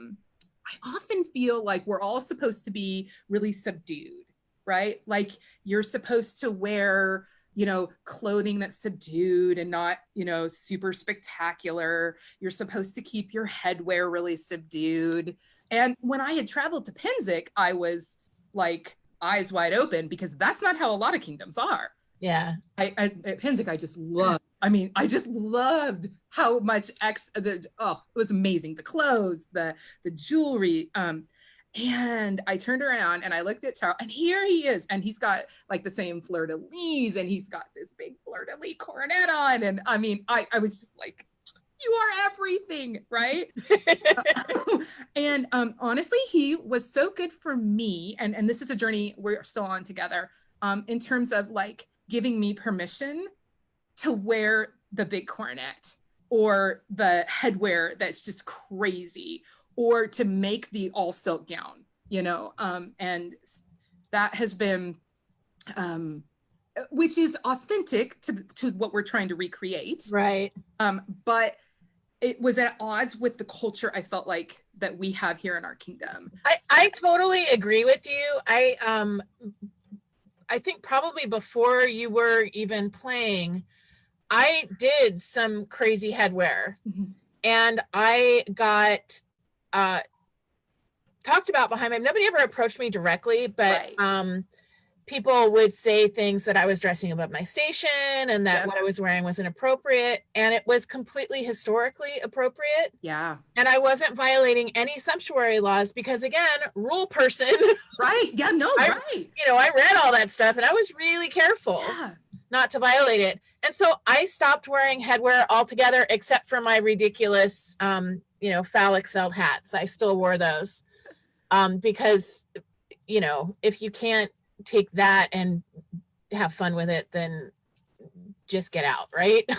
often feel like we're all supposed to be really subdued, right? Like you're supposed to wear, you know, clothing that's subdued and not, you know, super spectacular. You're supposed to keep your headwear really subdued. And when I had traveled to Penzik, I was like eyes wide open, because that's not how a lot of kingdoms are. Yeah. At Penzic, I just loved. I mean, I just loved how much it was amazing. The clothes, the jewelry. And I turned around and I looked at Charles, and here he is, and he's got like the same fleur-de-lis, and he's got this big fleur-de-lis coronet on, and I mean, I was just like, you are everything, right? And honestly, he was so good for me, and this is a journey we're still on together, in terms of like giving me permission to wear the big coronet or the headwear that's just crazy, or to make the all silk gown, you know, and that has been, which is authentic to what we're trying to recreate. Right. But it was at odds with the culture I felt like that we have here in our kingdom. I totally agree with you. I think probably before you were even playing, I did some crazy headwear, and I got talked about behind my, nobody ever approached me directly, but people would say things that I was dressing above my station and that what I was wearing was inappropriate, and it was completely historically appropriate. Yeah. And I wasn't violating any sumptuary laws because, again, rule person. Right. Yeah, no, right. You know, I read all that stuff and I was really careful not to violate it. And so I stopped wearing headwear altogether, except for my ridiculous, you know, phallic felt hats. I still wore those because, you know, if you can't take that and have fun with it, then just get out, right?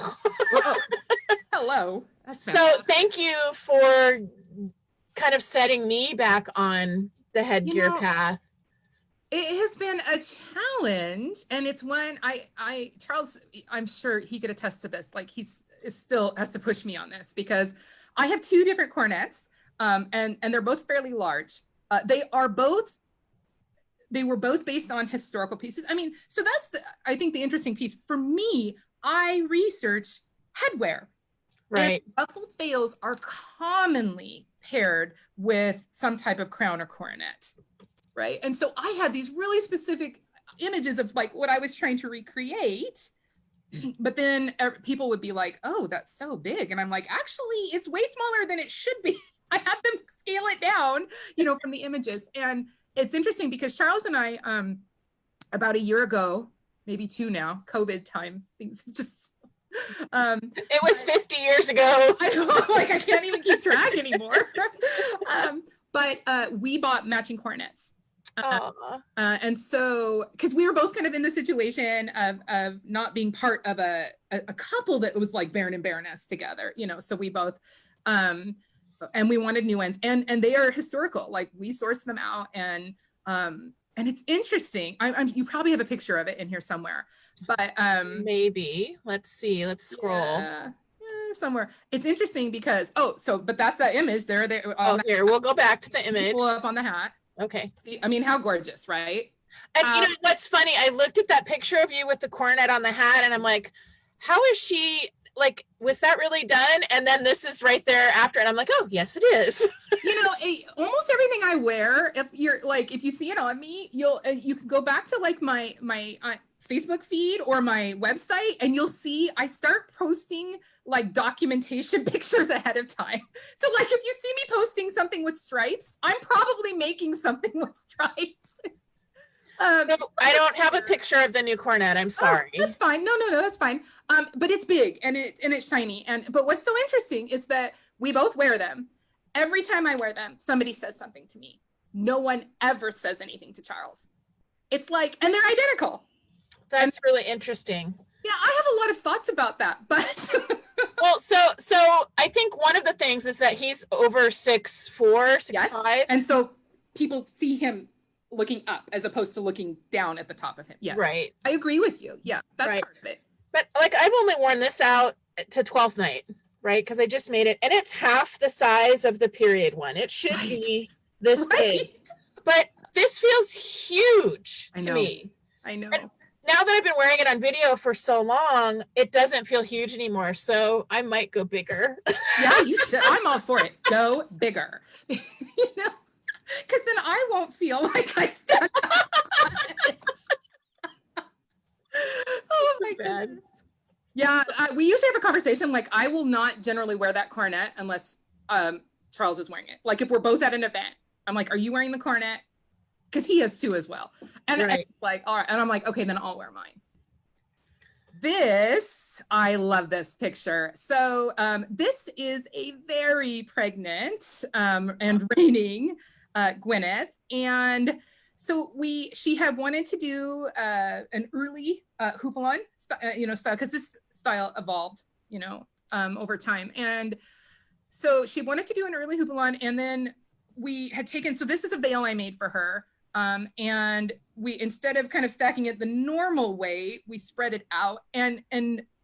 Hello. That's so thank you for kind of setting me back on the headgear path. It has been a challenge, and it's one Charles, I'm sure he could attest to this. Like he still has to push me on this because I have two different cornets, and they're both fairly large. They were both based on historical pieces. I mean, so that's I think the interesting piece for me. I researched headwear. Right. And ruffled veils are commonly paired with some type of crown or coronet. Right. And so I had these really specific images of like what I was trying to recreate. But then people would be like, oh, that's so big. And I'm like, actually, it's way smaller than it should be. I had them scale it down, you know, from the images. And it's interesting because Charles and I, about a year ago, maybe two now, COVID time, things just. It was 50 years ago. I know, like I can't even keep track anymore. But we bought matching coronets. And so, because we were both kind of in the situation of not being part of a couple that was like Baron and Baroness together, you know, so we both, and we wanted new ones, and they are historical, like we sourced them out, and it's interesting. You probably have a picture of it in here somewhere, but maybe, let's see, let's scroll. Somewhere. It's interesting because, but that's that image there. Here, we'll go back to the image. Pull up on the hat. Okay. See, I mean, how gorgeous, right? And you know what's funny? I looked at that picture of you with the coronet on the hat, and I'm like, how is she, like, was that really done? And then this is right there after, and I'm like, oh, yes, it is. You know, almost everything I wear, if you see it on me, you can go back to like my Facebook feed or my website, and you'll see I start posting like documentation pictures ahead of time. So like if you see me posting something with stripes, I'm probably making something with stripes. No, I don't have a picture of the new cornet. I'm sorry. That's fine. No, that's fine. But it's big and it's shiny. But what's so interesting is that we both wear them. Every time I wear them, somebody says something to me. No one ever says anything to Charles. It's like, and they're identical. That's really interesting. Yeah, I have a lot of thoughts about that, but well, so I think one of the things is that he's over 6'4", 6'5", and so people see him looking up as opposed to looking down at the top of him. Yeah, right. I agree with you. Yeah, that's part of it. But like I've only worn this out to 12th night, right? Because I just made it, and it's half the size of the period one. It should be this big, but this feels huge to me. I know. And now that I've been wearing it on video for so long, it doesn't feel huge anymore. So I might go bigger. Yeah, you should. I'm all for it. Go bigger. You know, because then I won't feel like I stepped Oh my Bad. goodness. Yeah, we usually have a conversation. Like, I will not generally wear that coronet unless Charles is wearing it. Like, if we're both at an event, I'm like, "Are you wearing the coronet?" Because he is too as well. And Right. like, all right, and I'm like, "Okay, then I'll wear mine." I love this picture. So this is a very pregnant and reigning Gwyneth, and so she had wanted to do an early houppelande, style, because this style evolved, over time, and so she wanted to do an early houppelande, and then we had taken. So this is a veil I made for her. And we, instead of kind of stacking it the normal way, we spread it out, and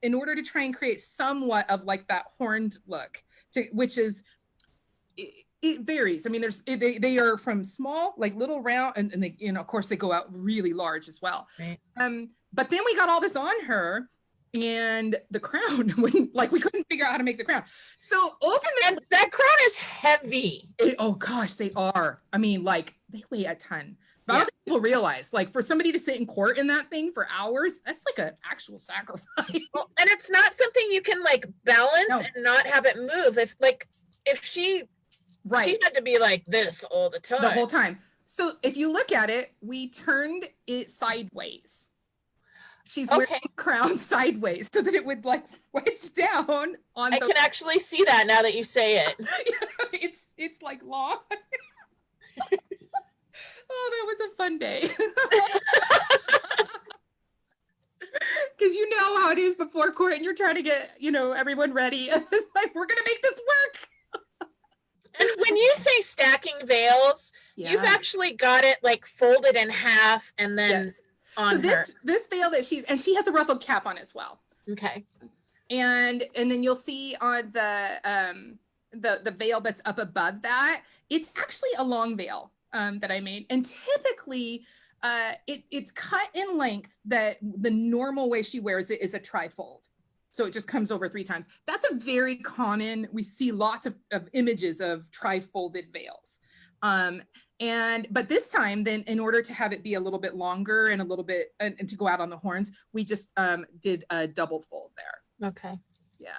in order to try and create somewhat of like that horned look, which is, it varies. I mean, they are from small, like little round, and they, of course they go out really large as well. Right. But then we got all this on her, and the crown wouldn't, like, we couldn't figure out how to make the crown. So ultimately, And that crown is heavy. oh gosh, they are. I mean, like, they weigh a ton. But I don't think people realize, like, for somebody to sit in court in that thing for hours, that's like an actual sacrifice. Well, and it's not something you can like balance and not have it move. If she had to be like this all the time. The whole time. So if you look at it, we turned it sideways. She's wearing the crown sideways so that it would like wedge down on I can actually see that now that you say it. It's like long. Oh, that was a fun day. Because you know how it is before court, and you're trying to get, everyone ready. It's like, we're going to make this work. And when you say stacking veils, you've actually got it like folded in half and then on so her. This veil that she has a ruffled cap on as well. Okay. And then you'll see on the veil that's up above that, it's actually a long veil that I made. And typically it's cut in length that the normal way she wears it is a trifold. So it just comes over 3 times. That's a very common, we see lots of images of tri-folded veils. But this time, then, in order to have it be a little bit longer and a little bit, and to go out on the horns, we just did a double fold there. Okay. Yeah.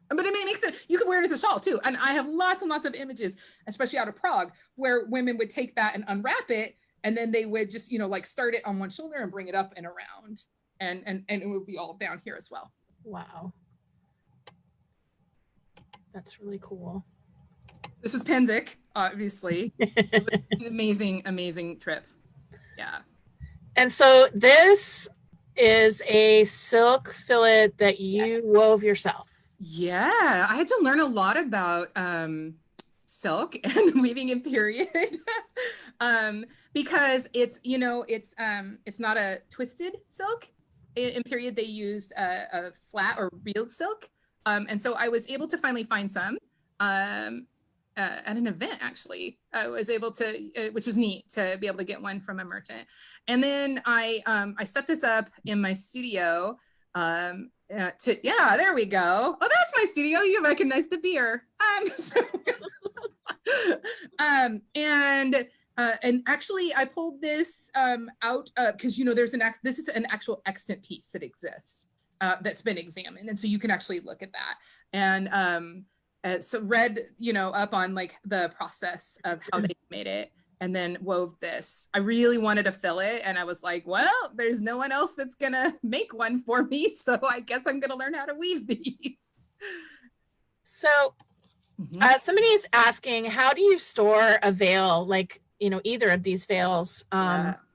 But it makes sense. You could wear it as a shawl too. And I have lots and lots of images, especially out of Prague, where women would take that and unwrap it, and then they would just, like start it on one shoulder and bring it up and around. And it would be all down here as well. Wow. That's really cool. This was Penzik, obviously. Amazing, amazing trip. Yeah. And so this is a silk fillet that you wove yourself. Yeah, I had to learn a lot about silk and weaving in period because it's not a twisted silk. In period, they used a flat or reeled silk. And so I was able to finally find some at an event, actually. I was able to, which was neat, to be able to get one from a merchant. And then I set this up in my studio there we go. Oh, that's my studio. You recognize the beer. And actually I pulled this out because this is an actual extant piece that exists that's been examined, and so you can actually look at that and so read up on like the process of how they made it, and then wove this. I really wanted to fill it, and I was like, well, there's no one else that's gonna make one for me, so I guess I'm gonna learn how to weave these. So somebody's asking, how do you store a veil, like either of these veils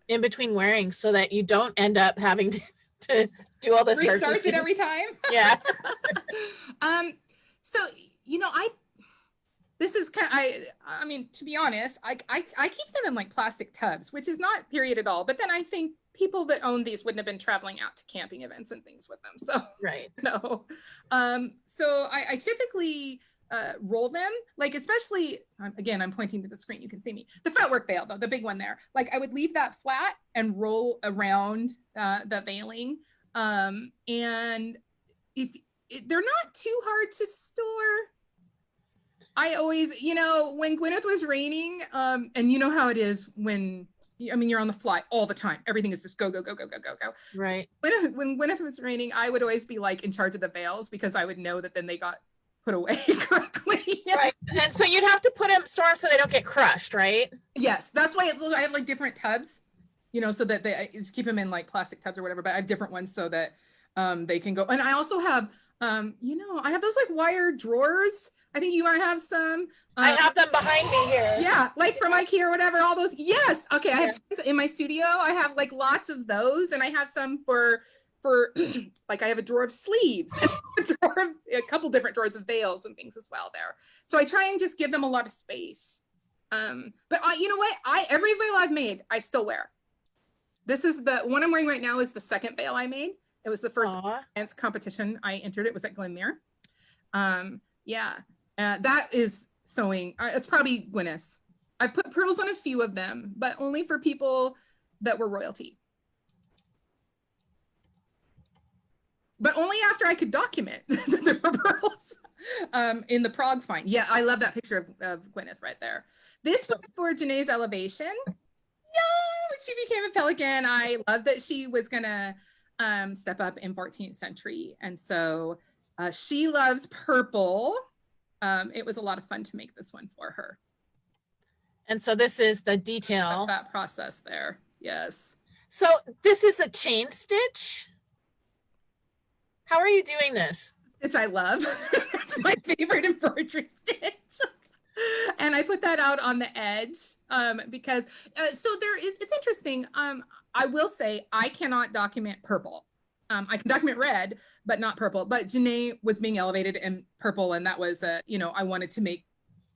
in between wearing, so that you don't end up having to do all this restart it every time? Yeah. So this is kind of, I mean, to be honest, I keep them in like plastic tubs, which is not period at all. But then I think people that own these wouldn't have been traveling out to camping events and things with them. So right. No. So I typically roll them, like, especially, again, I'm pointing to the screen, you can see me. The fretwork veil, though, the big one there, like I would leave that flat and roll around the veiling. And if they're not too hard to store. I always, when Gwyneth was reigning, and you know how it is when I mean, you're on the fly all the time. Everything is just go, go, go, go, go, go, go. Right. So when Gwyneth was reigning, I would always be like in charge of the veils because I would know that then they got put away correctly. Right. And so you'd have to put them storm so they don't get crushed, right? Yes, that's why I have like different tubs, you know, so that I just keep them in like plastic tubs or whatever, but I have different ones so that they can go. And I also have, you know, I have those like wire drawers. I think you might have some. I have them behind me here. Yeah, like from IKEA or whatever, all those. Yes. Okay. I have in my studio, I have like lots of those, and I have some for like I have a drawer of sleeves, a couple different drawers of veils and things as well there. So I try and just give them a lot of space. But you know what? Every veil I've made, I still wear. This is the one I'm wearing right now is the second veil I made. It was the first dance competition I entered. It was at Glenmere. That is sewing. It's probably Gwyneth's. I've put pearls on a few of them, but only for people that were royalty. But only after I could document that there were pearls in the Prague find. Yeah, I love that picture of Gwyneth right there. This was for Janae's elevation. Yeah, when she became a pelican. I love that she was gonna step up in 14th century. And so she loves purple. It was a lot of fun to make this one for her. And so this is the detail. That process there. Yes. So this is a chain stitch. How are you doing this? Which I love. It's my favorite embroidery stitch. And I put that out on the edge because so it's interesting. I will say I cannot document purple. I can document red, but not purple. But Janae was being elevated in purple, and that was, you know, I wanted to make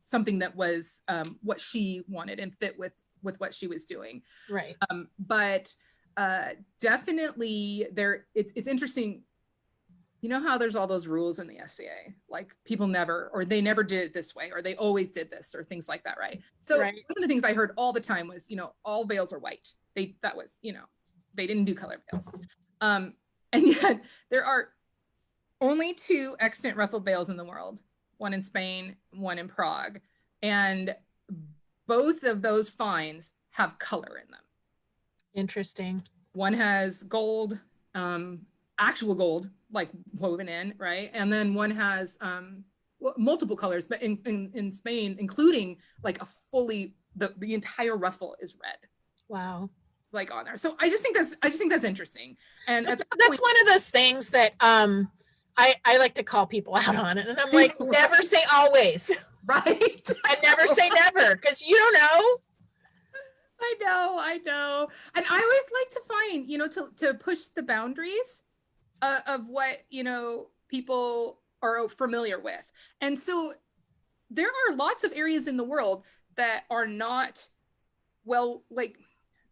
something that was what she wanted and fit with what she was doing. Right. But definitely it's interesting. You know how there's all those rules in the SCA, like people never, or they never did it this way, or they always did this, or things like that, right? So one of the things I heard all the time was, you know, all veils are white. That was, you know, they didn't do color veils. And yet there are only 2 extant ruffled veils in the world, one in Spain, one in Prague. And both of those finds have color in them. Interesting. One has gold, actual gold, like woven in, right? And then one has multiple colors, but in Spain, including like a fully, the entire ruffle is red. Wow. Like on there. So I just think that's interesting. And that's one of those things that I like to call people out on it. And I'm like, never say always. Right. And never say never, because you don't know. I know. And I always like to find, you know, to push the boundaries of what, you know, people are familiar with. And so there are lots of areas in the world that are not, well, like,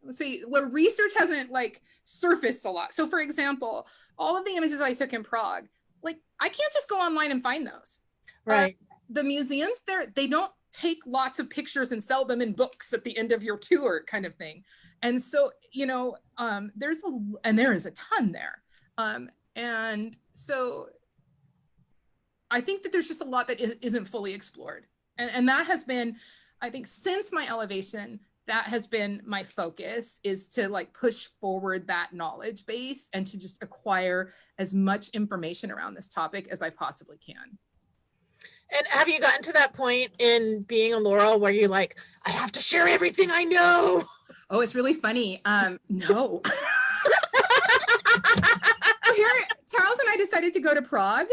let's see, where research hasn't like surfaced a lot. So for example, all of the images I took in Prague, like I can't just go online and find those. Right. The museums they don't take lots of pictures and sell them in books at the end of your tour kind of thing. And so, you know, there is a ton there. And so I think that there's just a lot that isn't fully explored. And that has been, I think since my elevation, that has been my focus, is to like push forward that knowledge base and to just acquire as much information around this topic as I possibly can. And have you gotten to that point in being a Laurel where you're like, I have to share everything I know? Oh, it's really funny. No. Here, Charles and I decided to go to Prague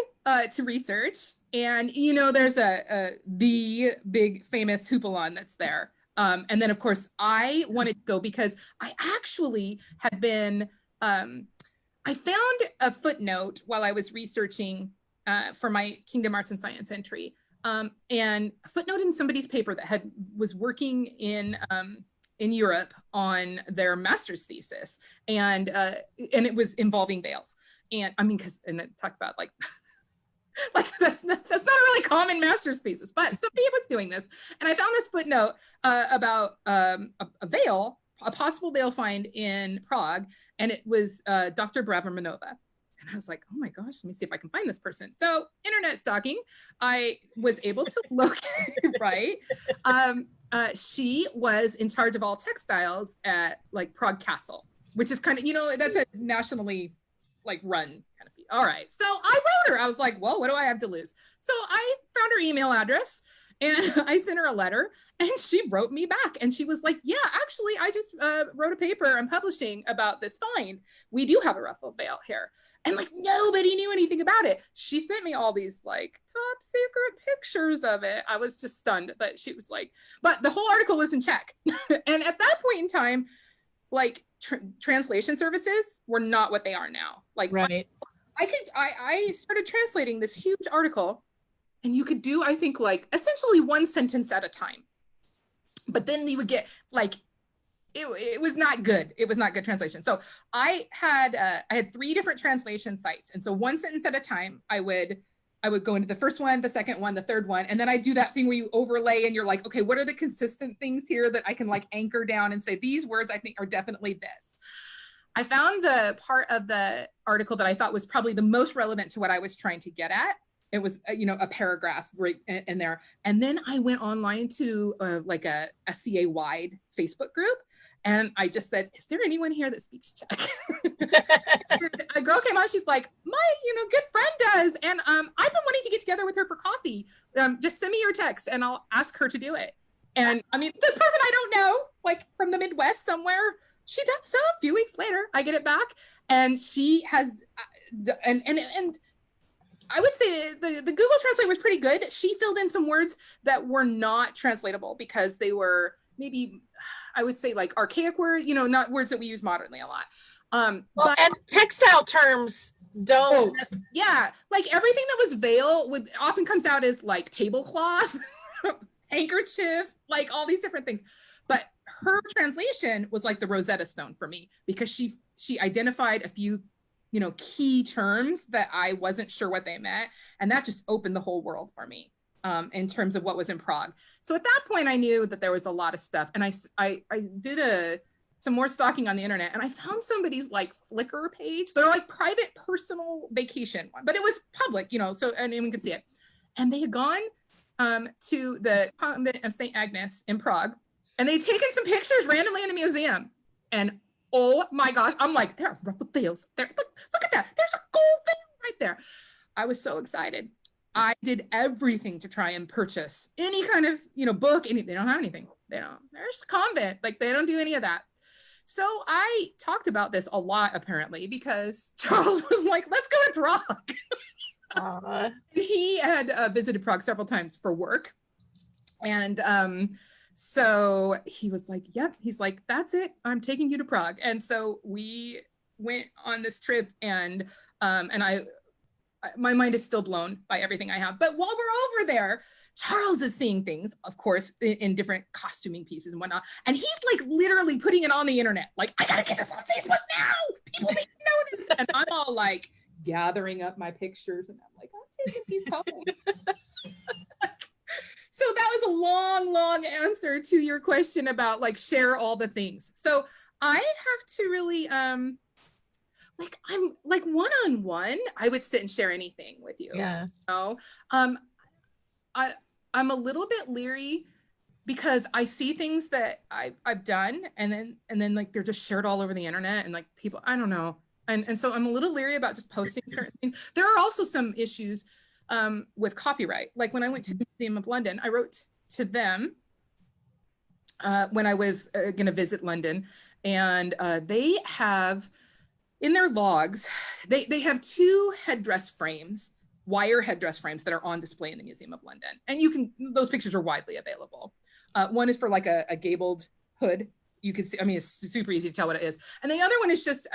to research. And, you know, there's the big famous Hupalon that's there. And then, of course, I wanted to go because I actually had been, I found a footnote while I was researching for my Kingdom Arts and Science entry, and a footnote in somebody's paper that was working in Europe on their master's thesis, and it was involving veils. And I mean, and then talk about like that's not a really common master's thesis, but somebody was doing this, and I found this footnote about a veil, a possible veil find in Prague, and it was Dr. Bravermanova And I was like, oh my gosh, let me see if I can find this person. So internet stalking, I was able to locate, right? She was in charge of all textiles at like Prague Castle, which is kind of, that's a nationally like run kind of thing. All right. So I wrote her. I was like, well, what do I have to lose? So I found her email address and I sent her a letter, and she wrote me back. And she was like, yeah, actually, I just wrote a paper I'm publishing about this find. We do have a ruffled veil here. And like nobody knew anything about it. She sent me all these like top secret pictures of it. I was just stunned that she was like, but the whole article was in Czech. And at that point in time, like translation services were not what they are now. Like right. I started translating this huge article, and you could do, I think, like essentially one sentence at a time. But then you would get like, it was not good. It was not good translation. So I had 3 different translation sites. And so one sentence at a time, I would go into the first one, the second one, the third one. And then I do that thing where you overlay and you're like, okay, what are the consistent things here that I can like anchor down and say, these words I think are definitely this. I found the part of the article that I thought was probably the most relevant to what I was trying to get at. It was, a paragraph right in there. And then I went online to like a SCA-wide Facebook group. And I just said, is there anyone here that speaks Czech? A girl came on, she's like, my, good friend does. And I've been wanting to get together with her for coffee. Just send me your text and I'll ask her to do it. And I mean, this person I don't know, like from the Midwest somewhere, she does. So a few weeks later, I get it back, and she has, and I would say the Google Translate was pretty good. She filled in some words that were not translatable because they were maybe, I would say like archaic words, not words that we use modernly a lot. But and textile terms don't. Yeah, like everything that was veil would often comes out as like tablecloth, handkerchief, like all these different things. But her translation was like the Rosetta Stone for me, because she identified a few key terms that I wasn't sure what they meant. And that just opened the whole world for me in terms of what was in Prague. So at that point, I knew that there was a lot of stuff. And I did some more stalking on the internet, and I found somebody's like Flickr page. They're like private personal vacation one, but it was public, so anyone could see it. And they had gone to the convent of St. Agnes in Prague, and they'd taken some pictures randomly in the museum. And oh my gosh, I'm like, there are ruffled veils there. Look at that. There's a gold thing right there. I was so excited. I did everything to try and purchase any kind of, book. They don't have anything. There's a convent. Like, they don't do any of that. So I talked about this a lot, apparently, because Charles was like, let's go to Prague. He had visited Prague several times for work. And so he was like, yep. He's like, that's it. I'm taking you to Prague. And so we went on this trip, and my mind is still blown by everything I have. But while we're over there, Charles is seeing things, of course, in different costuming pieces and whatnot. And he's like literally putting it on the internet. Like, I gotta get this on Facebook now. People need to know this. And I'm all like gathering up my pictures, and I'm like, I'm taking these home. So that was a long, long answer to your question about like share all the things. So I have to really, I'm like one-on-one, I would sit and share anything with you. Yeah. I'm a little bit leery because I see things that I've done, and then like they're just shared all over the internet, and like people, I don't know. And so I'm a little leery about just posting certain things. There are also some issues with copyright. Like when I went to the Museum of London, I wrote to them when I was going to visit London, and they have in their logs, they have 2 headdress frames, wire headdress frames that are on display in the Museum of London. And those pictures are widely available. One is for like a gabled hood. You can see, I mean, it's super easy to tell what it is. And the other one is just,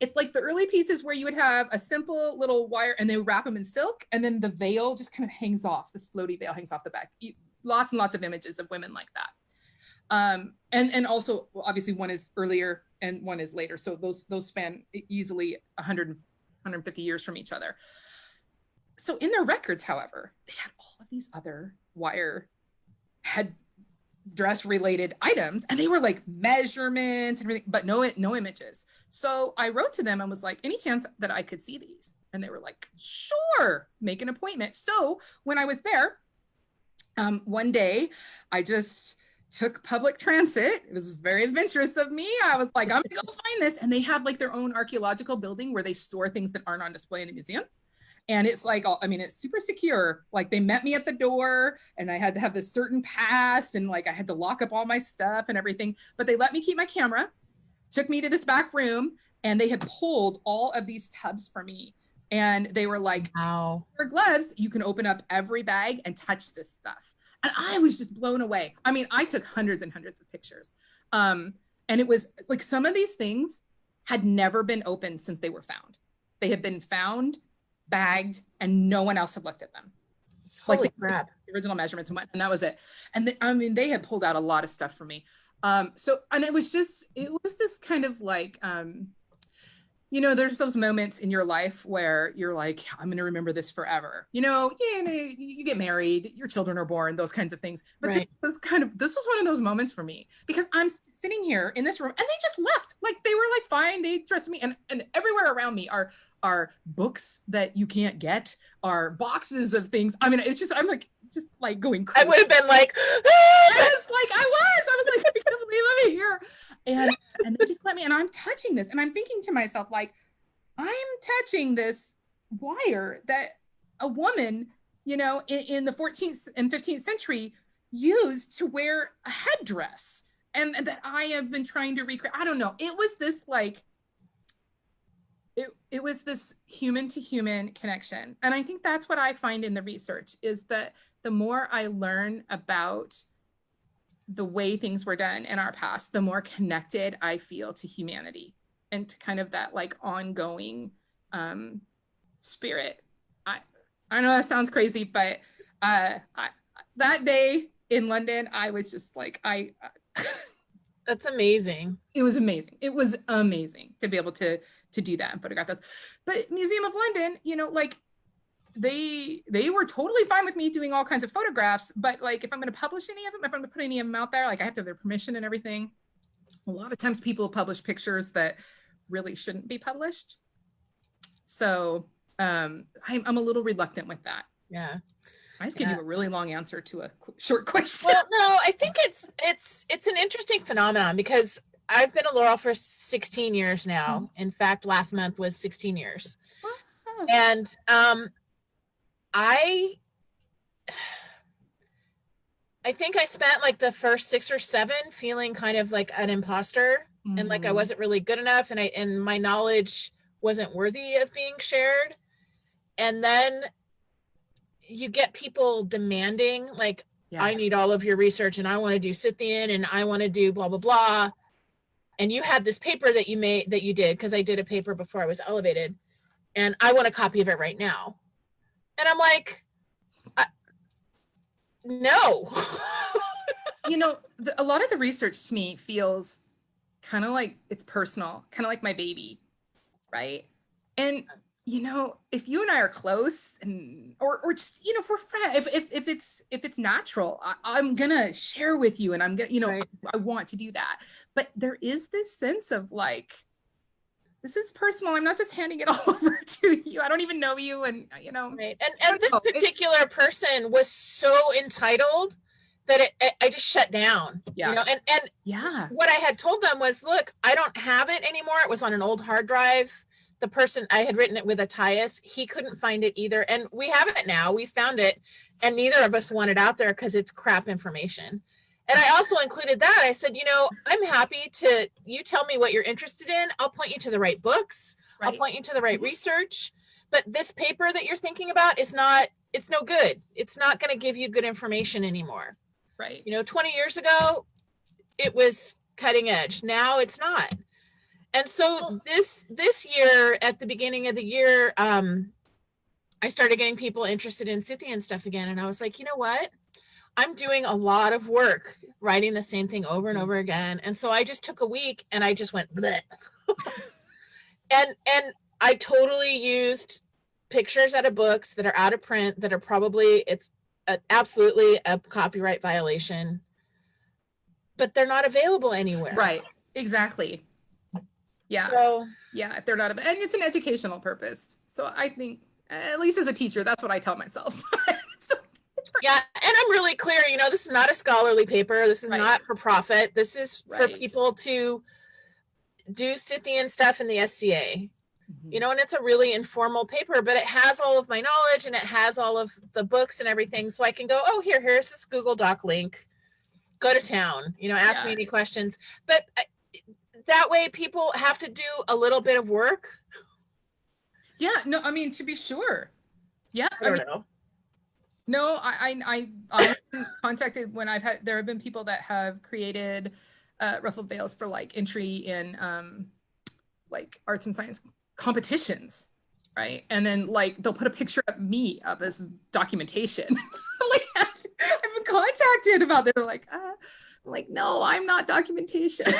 it's like the early pieces where you would have a simple little wire, and they wrap them in silk, and then the veil just kind of hangs off, this floaty veil hangs off the back. Lots and lots of images of women like that. And also, well, obviously one is earlier and one is later. So those span easily 100, 150 years from each other. So in their records, however, they had all of these other wire dress related items, and they were like measurements and everything, but no images. So I wrote to them and was like, any chance that I could see these? And they were like, sure, make an appointment. So when I was there, one day I just took public transit. It was very adventurous of me. I was like, I'm gonna go find this. And they have like their own archaeological building where they store things that aren't on display in the museum. And it's like, I mean, it's super secure. Like they met me at the door and I had to have this certain pass and like I had to lock up all my stuff and everything, but they let me keep my camera, took me to this back room, and they had pulled all of these tubs for me. And they were like, wow, for gloves, you can open up every bag and touch this stuff. And I was just blown away. I mean, I took hundreds and hundreds of pictures. And it was like some of these things had never been opened since they were found. They had been found, bagged, and no one else had looked at them. Holy like crap. the original measurements and that was it. And I mean, they had pulled out a lot of stuff for me. And it was this kind of like, you know, there's those moments in your life where you're like, I'm going to remember this forever. You know, you get married, your children are born, those kinds of things. But Right. this was one of those moments for me because I'm sitting here in this room and they just left. Like they were like, fine, they trusted me. And everywhere around me are books that you can't get, are boxes of things. I mean, it's just, I'm like, just like going crazy. I would have been like, I was like, I can't believe I'm here. And they just let me, and I'm touching this, and I'm thinking to myself, like, I'm touching this wire that a woman, you know, in the 14th and 15th century used to wear a headdress, and that I have been trying to recreate. I don't know. It was this like, it was this human to human connection. And I think that's what I find in the research is that the more I learn about the way things were done in our past, the more connected I feel to humanity and to kind of that like ongoing spirit. I know that sounds crazy, but that day in London, I was just like, that's amazing. It was amazing. It was amazing to be able to do that and photograph those. But Museum of London, you know, like they were totally fine with me doing all kinds of photographs, but like if I'm going to publish any of them, if I'm going to put any of them out there, like I have to have their permission and everything. A lot of times people publish pictures that really shouldn't be published. So I'm a little reluctant with that. Yeah. I just give you a really long answer to a short question. Well, no, I think it's an interesting phenomenon because I've been a Laurel for 16 years now. In fact, last month was 16 years. Wow. And I think I spent like the first 6 or 7 feeling kind of like an imposter and like I wasn't really good enough and my knowledge wasn't worthy of being shared. And then you get people demanding like, I need all of your research and I want to do Scythian and I want to do blah, blah, blah. And you had this paper that you did, because I did a paper before I was elevated and I want a copy of it right now. And I'm like, no. You know, a lot of the research to me feels kind of like it's personal, kind of like my baby, right? And you know, if you and I are close, and or just, you know, if we're friends, if it's natural, I'm gonna share with you, and I'm gonna, you know, right. I want to do that. But there is this sense of like, this is personal. I'm not just handing it all over to you. I don't even know you, and you know. Right. And this particular person was so entitled that I just shut down. Yeah. You know, and yeah. What I had told them was, look, I don't have it anymore. It was on an old hard drive. The person, I had written it with Atthias, he couldn't find it either. And we have it now. We found it. And neither of us want it out there because it's crap information. And I also included that. I said, you know, I'm happy to, you tell me what you're interested in. I'll point you to the right books. Right. I'll point you to the right research. But this paper that you're thinking about is not, it's no good. It's not going to give you good information anymore. Right. You know, 20 years ago, it was cutting edge. Now it's not. And so this year, at the beginning of the year, I started getting people interested in Scythian stuff again. And I was like, you know what? I'm doing a lot of work writing the same thing over and over again. And so I just took a week and I just went, bleh. and I totally used pictures out of books that are out of print, that are probably, it's absolutely a copyright violation. but they're not available anywhere. Right. Exactly. Yeah. So yeah, if they're not, and it's an educational purpose. So I think, at least as a teacher, that's what I tell myself. yeah, and I'm really clear, you know, this is not a scholarly paper. This is Right. not for profit. This is for Right. people to do Scythian stuff in the SCA. Mhm. You know, and it's a really informal paper, but it has all of my knowledge and it has all of the books and everything. So I can go, oh, here's this Google Doc link. Go to town, you know, ask me any questions. But that way people have to do a little bit of work. Yeah, no, I mean, to be sure. Yeah, I don't know. No, I've been contacted when there have been people that have created ruffled veils for like entry in like arts and science competitions, right? And then like they'll put a picture of me up as documentation. Like I've been contacted about that. They're like, no, I'm not documentation.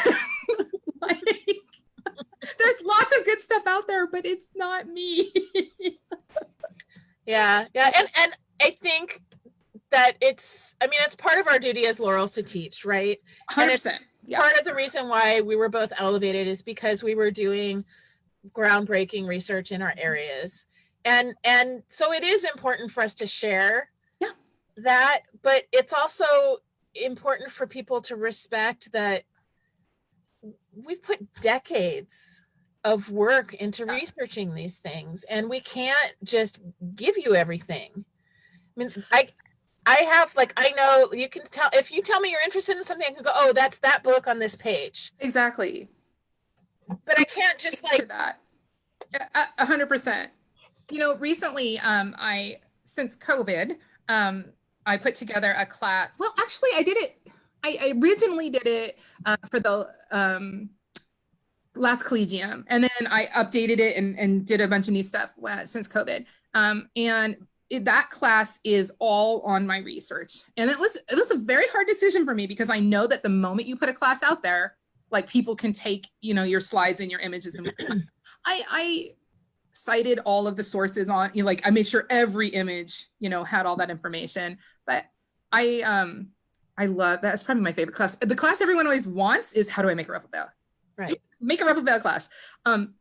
Like, there's lots of good stuff out there, but it's not me. Yeah. And I think that it's part of our duty as Laurels to teach, right? 100%. Yeah. Part of the reason why we were both elevated is because we were doing groundbreaking research in our areas. And so it is important for us to share that, but it's also important for people to respect that we've put decades of work into researching these things, and we can't just give you everything. I mean, I have, like, I know you can tell, if you tell me you're interested in something, I can go, oh, that's that book on this page. Exactly. But I can't just like that. 100%. You know, recently, since COVID, I put together a class. Well, actually, I originally did it for the last collegium, and then I updated it and did a bunch of new stuff since COVID. That class is all on my research, and it was a very hard decision for me, because I know that the moment you put a class out there, like, people can take, you know, your slides and your images, and I cited all of the sources on, you know, like I made sure every image, you know, had all that information. But I love, that's probably my favorite class. The class everyone always wants is, how do I make a ruffled veil? right. So make a ruffled veil class.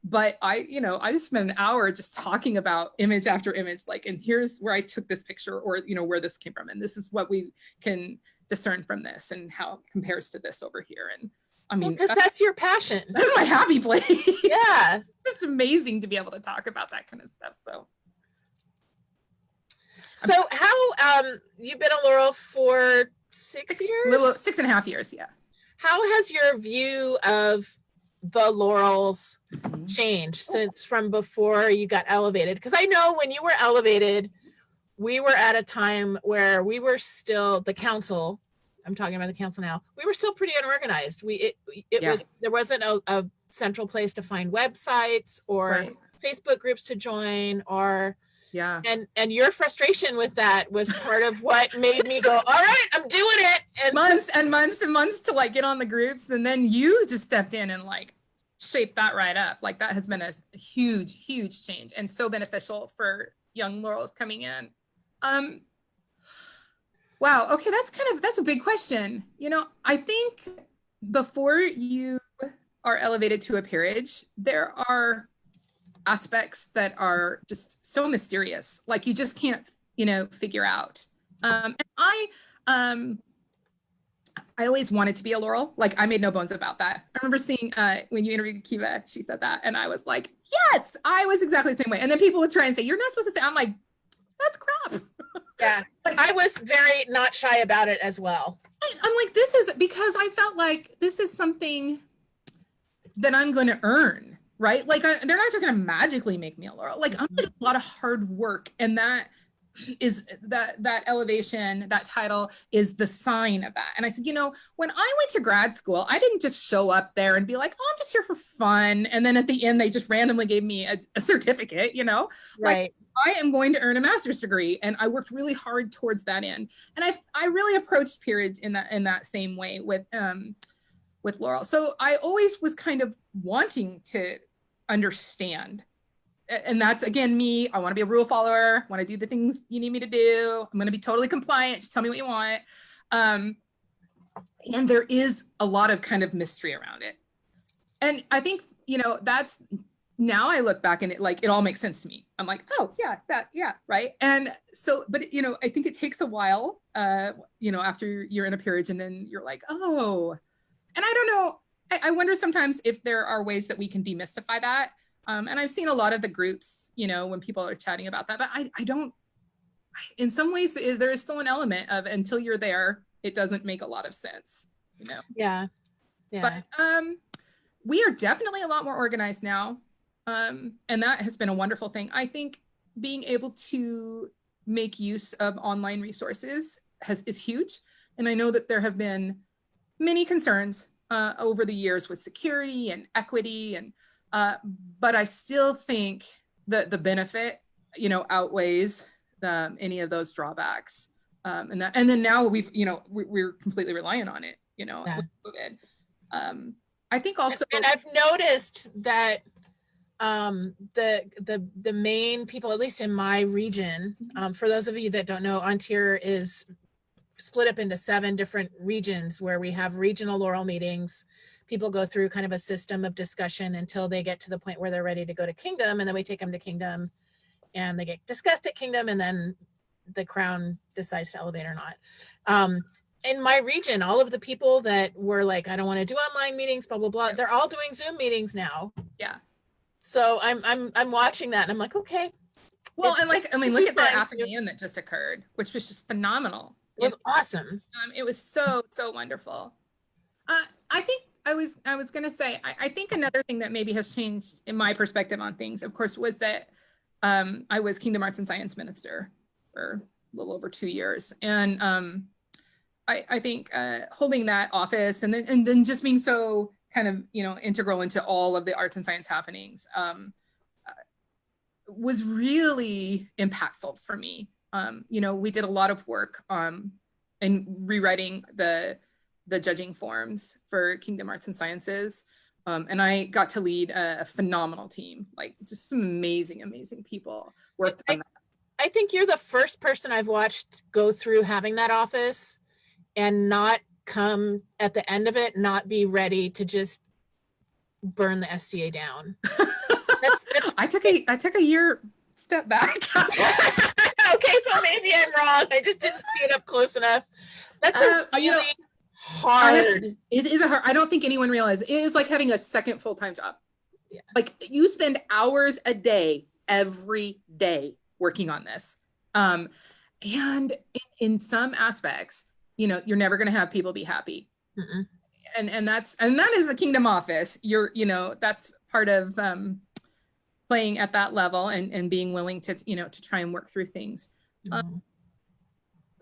But I just spent an hour just talking about image after image, like, and here's where I took this picture, or, you know, where this came from, and this is what we can discern from this, and how it compares to this over here. And I mean, because that's your passion. That's my happy place. Yeah. It's amazing to be able to talk about that kind of stuff. So how, you've been a Laurel for 6 years? 6.5 years, yeah. How has your view of the Laurels changed since from before you got elevated? Because I know when you were elevated, we were at a time where we were still, the council, I'm talking about the council now, we were still pretty unorganized. There wasn't a central place to find websites or Facebook groups to join, or and your frustration with that was part of what made me go, all right, I'm doing it. And months and months and months to like get on the groups, and then you just stepped in and like shaped that right up. Like, that has been a huge change, and so beneficial for young Laurels coming in. Wow. Okay. That's a big question. You know, I think before you are elevated to a peerage, there are aspects that are just so mysterious. Like, you just can't, you know, figure out. And I always wanted to be a Laurel. Like, I made no bones about that. I remember seeing when you interviewed Kiva, she said that, and I was like, yes, I was exactly the same way. And then people would try and say, you're not supposed to say, I'm like, that's crap. Yeah, I was very not shy about it as well. I'm like, this is because I felt like this is something that I'm going to earn, right? Like, they're not just going to magically make me a Laurel. Like, I'm doing a lot of hard work, and that is that elevation, that title is the sign of that. And I said, you know, when I went to grad school, I didn't just show up there and be like, oh, I'm just here for fun. And then at the end, they just randomly gave me a certificate, you know, right. Like, I am going to earn a master's degree, and I worked really hard towards that end. And I really approached peerage in that same way with Laurel. So I always was kind of wanting to understand. And that's, again, me. I want to be a rule follower. I want to do the things you need me to do. I'm going to be totally compliant. Just tell me what you want. And there is a lot of kind of mystery around it. And I think, that's, now I look back and it all makes sense to me. I'm like, oh yeah, right. And so, but I think it takes a while, after you're in a peerage, and then you're like, oh, and I don't know. I wonder sometimes if there are ways that we can demystify that. And I've seen a lot of the groups, when people are chatting about that, but I don't, in some ways there is still an element of, until you're there, it doesn't make a lot of sense, Yeah. But we are definitely a lot more organized now. And that has been a wonderful thing. I think being able to make use of online resources is huge. And I know that there have been many concerns over the years with security and equity, and but I still think that the benefit, outweighs any of those drawbacks. And then now we're completely reliant on it, with COVID. I think also, and I've noticed that the main people, at least in my region, for those of you that don't know, Ontario is split up into 7 different regions where we have regional Laurel meetings. People go through kind of a system of discussion until they get to the point where they're ready to go to Kingdom, and then we take them to Kingdom and they get discussed at Kingdom, and then the Crown decides to elevate or not. In my region, all of the people that were like, I don't want to do online meetings, blah, blah, blah, they're all doing Zoom meetings now. Yeah. So I'm watching that and I'm like, okay. Well, and look at the Athenaeum that just occurred, which was just phenomenal. It was awesome. It was so wonderful. I think I was going to say, I think another thing that maybe has changed in my perspective on things, of course, was that I was Kingdom Arts and Science Minister for a little over 2 years. And I think holding that office and then just being so kind of, integral into all of the arts and science happenings was really impactful for me. We did a lot of work in rewriting the judging forms for Kingdom Arts and Sciences. And I got to lead a phenomenal team, like just some amazing people worked on that. I think you're the first person I've watched go through having that office and not come at the end of it, not be ready to just burn the SCA down. I took a year step back. Okay, so maybe I'm wrong. I just didn't see it up close enough. That's really hard. It is hard. I don't think anyone realizes it is like having a second full-time job. Yeah. Like you spend hours a day, every day working on this. And in some aspects, you're never going to have people be happy. Mm-mm. And that is a Kingdom office. That's part of playing at that level and being willing to, to try and work through things. Mm-hmm.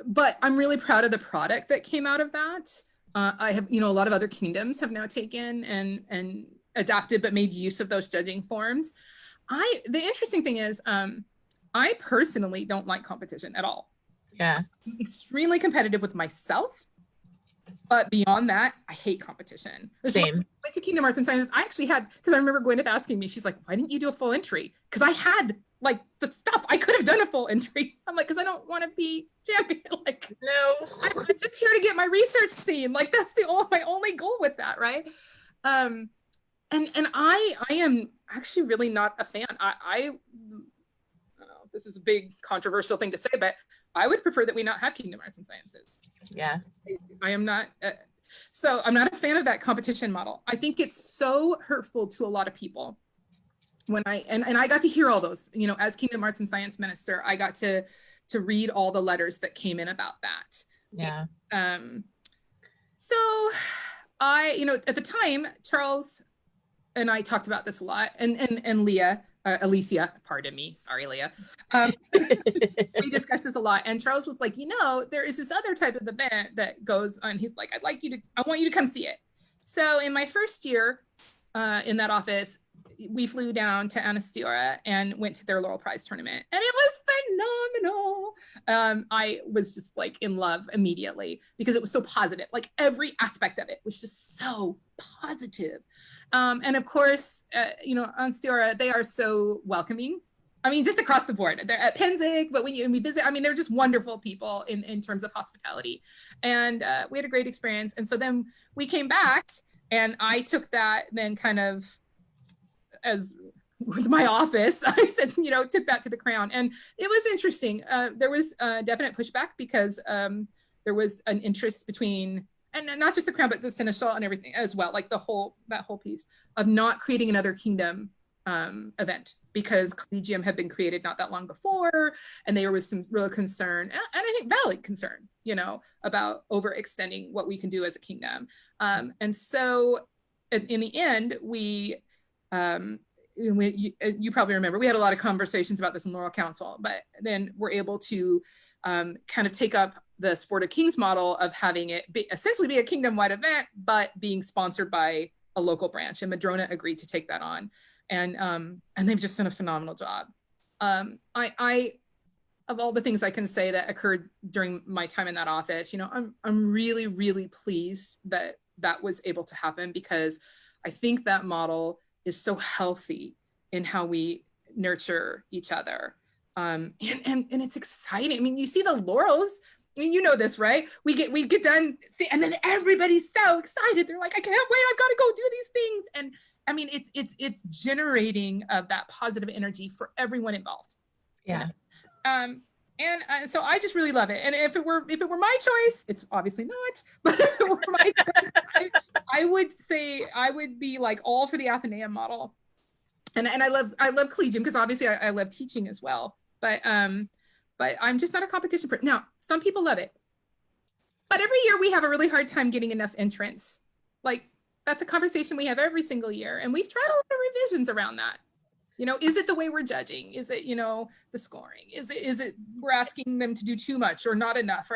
But I'm really proud of the product that came out of that. I have, a lot of other kingdoms have now taken and adapted, but made use of those judging forms. The interesting thing is, I personally don't like competition at all. Yeah. I'm extremely competitive with myself, but beyond that, I hate competition. Same. When I went to Kingdom Arts and Sciences, I actually had, because I remember Gwyneth asking me, she's like, why didn't you do a full entry? Because I had like the stuff, I could have done a full entry. I'm like, because I don't want to be champion. Like, no, I'm just here to get my research seen. Like, that's my only goal with that, right? And I am actually really not a fan. I don't know, this is a big controversial thing to say, but I would prefer that we not have Kingdom Arts and Sciences. Yeah. I am not, so I'm not a fan of that competition model. I think it's so hurtful to a lot of people. When I got to hear all those, as Kingdom Arts and Science Minister, I got to read all the letters that came in about that. Yeah. So I, at the time, Charles and I talked about this a lot, and Leah, Alicia, pardon me, sorry, Leah. We discussed this a lot, and Charles was like, there is this other type of event that goes on. He's like, I want you to come see it. So in my first year in that office, we flew down to Anastasia and went to their Laurel Prize tournament, and it was phenomenal. I was just like in love immediately because it was so positive. Like every aspect of it was just so positive. And of course, Anastasia, they are so welcoming. I mean, just across the board. They're at Penzig, but when we visit, I mean, they're just wonderful people in terms of hospitality. And we had a great experience. And so then we came back, and I took that then kind of as with my office, I said, took that to the Crown. And it was interesting. There was definite pushback because there was an interest between, and not just the Crown, but the Seneschal and everything as well, like that whole piece of not creating another kingdom event, because Collegium had been created not that long before, and there was some real concern, and I think valid concern, about overextending what we can do as a kingdom. And so in the end, you probably remember, we had a lot of conversations about this in Laurel Council, but then we're able to kind of take up the Sport of Kings model of having it essentially be a kingdom-wide event, but being sponsored by a local branch. And Madrona agreed to take that on. And they've just done a phenomenal job. I of all the things I can say that occurred during my time in that office, I'm really, really pleased that that was able to happen, because I think that model is so healthy in how we nurture each other. And it's exciting. I mean, you see the laurels, I mean, you know this, right? We get done, and then everybody's so excited. They're like, I can't wait, I've got to go do these things. And I mean, it's generating of that positive energy for everyone involved. Yeah. And so I just really love it. And if it were my choice, it's obviously not, but if it were my choice, I would say I would be like all for the Athenaeum model. And I love Collegium, because obviously I love teaching as well. But I'm just not a competition person. Now, some people love it, but every year we have a really hard time getting enough entrants. Like, that's a conversation we have every single year. And we've tried a lot of revisions around that. Is it the way we're judging? Is it, the scoring? Is it we're asking them to do too much or not enough?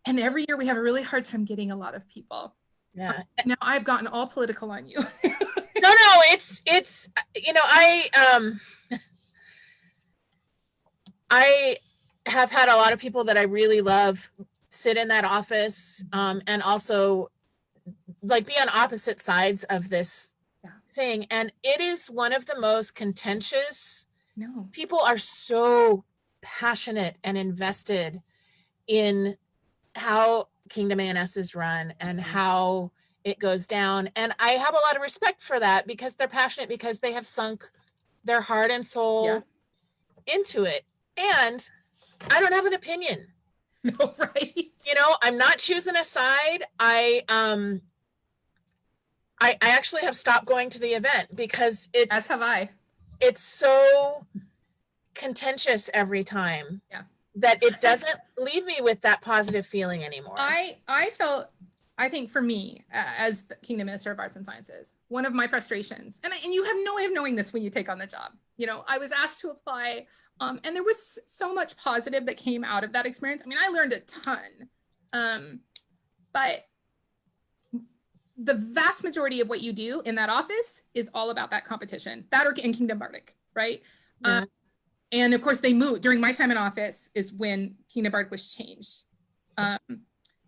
And every year we have a really hard time getting a lot of people. Yeah. Now I've gotten all political on you. No, it's, I have had a lot of people that I really love sit in that office, and also like be on opposite sides of this thing. And it is one of the most contentious. No. People are so passionate and invested in how Kingdom ANS is run and how it goes down. And I have a lot of respect for that, because they're passionate, because they have sunk their heart and soul into it. And I don't have an opinion. No, right. I'm not choosing a side. I actually have stopped going to the event, because As have I. It's so contentious every time that it doesn't leave me with that positive feeling anymore. I think for me, as the Kingdom Minister of Arts and Sciences, one of my frustrations, and you have no way of knowing this when you take on the job. I was asked to apply, and there was so much positive that came out of that experience. I mean, I learned a ton, but the vast majority of what you do in that office is all about that competition, that or in Kingdom Bardic, right? Yeah. And of course they moved during my time in office is when Kingdom Bardic was changed,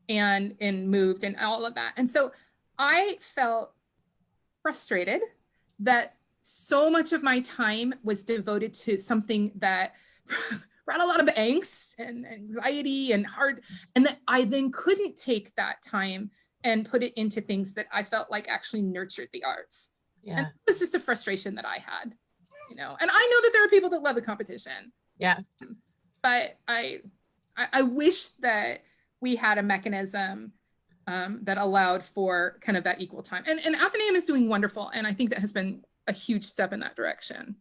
and moved and all of that. And so I felt frustrated that so much of my time was devoted to something that brought a lot of angst and anxiety and hard, and that I then couldn't take that time and put it into things that I felt like actually nurtured the arts. Yeah. And it was just a frustration that I had, and I know that there are people that love the competition. Yeah. But I wish that we had a mechanism that allowed for kind of that equal time. And Athenaeum is doing wonderful. And I think that has been a huge step in that direction.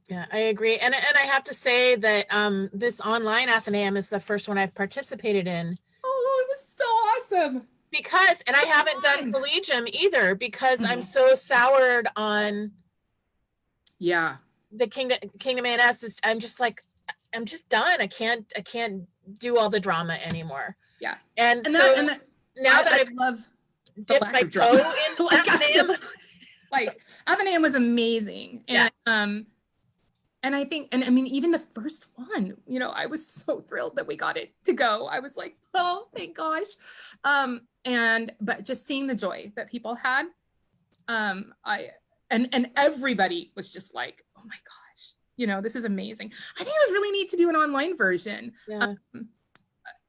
Yeah, I agree. And I have to say that this online Athenaeum is the first one I've participated in. Oh, it was so awesome. Because, and I haven't done Collegium either, because I'm so soured on the Kingdom ANS. I'm just done. I can't do all the drama anymore. Yeah. And so now that I've dipped my toe in Athenaeum. Like Athenaeum was amazing. And and I think, and I mean, even the first one, I was so thrilled that we got it to go. I was like, oh, thank gosh. But just seeing the joy that people had, and everybody was just like, oh my gosh, you know, this is amazing. I think it was really neat to do an online version. Yeah.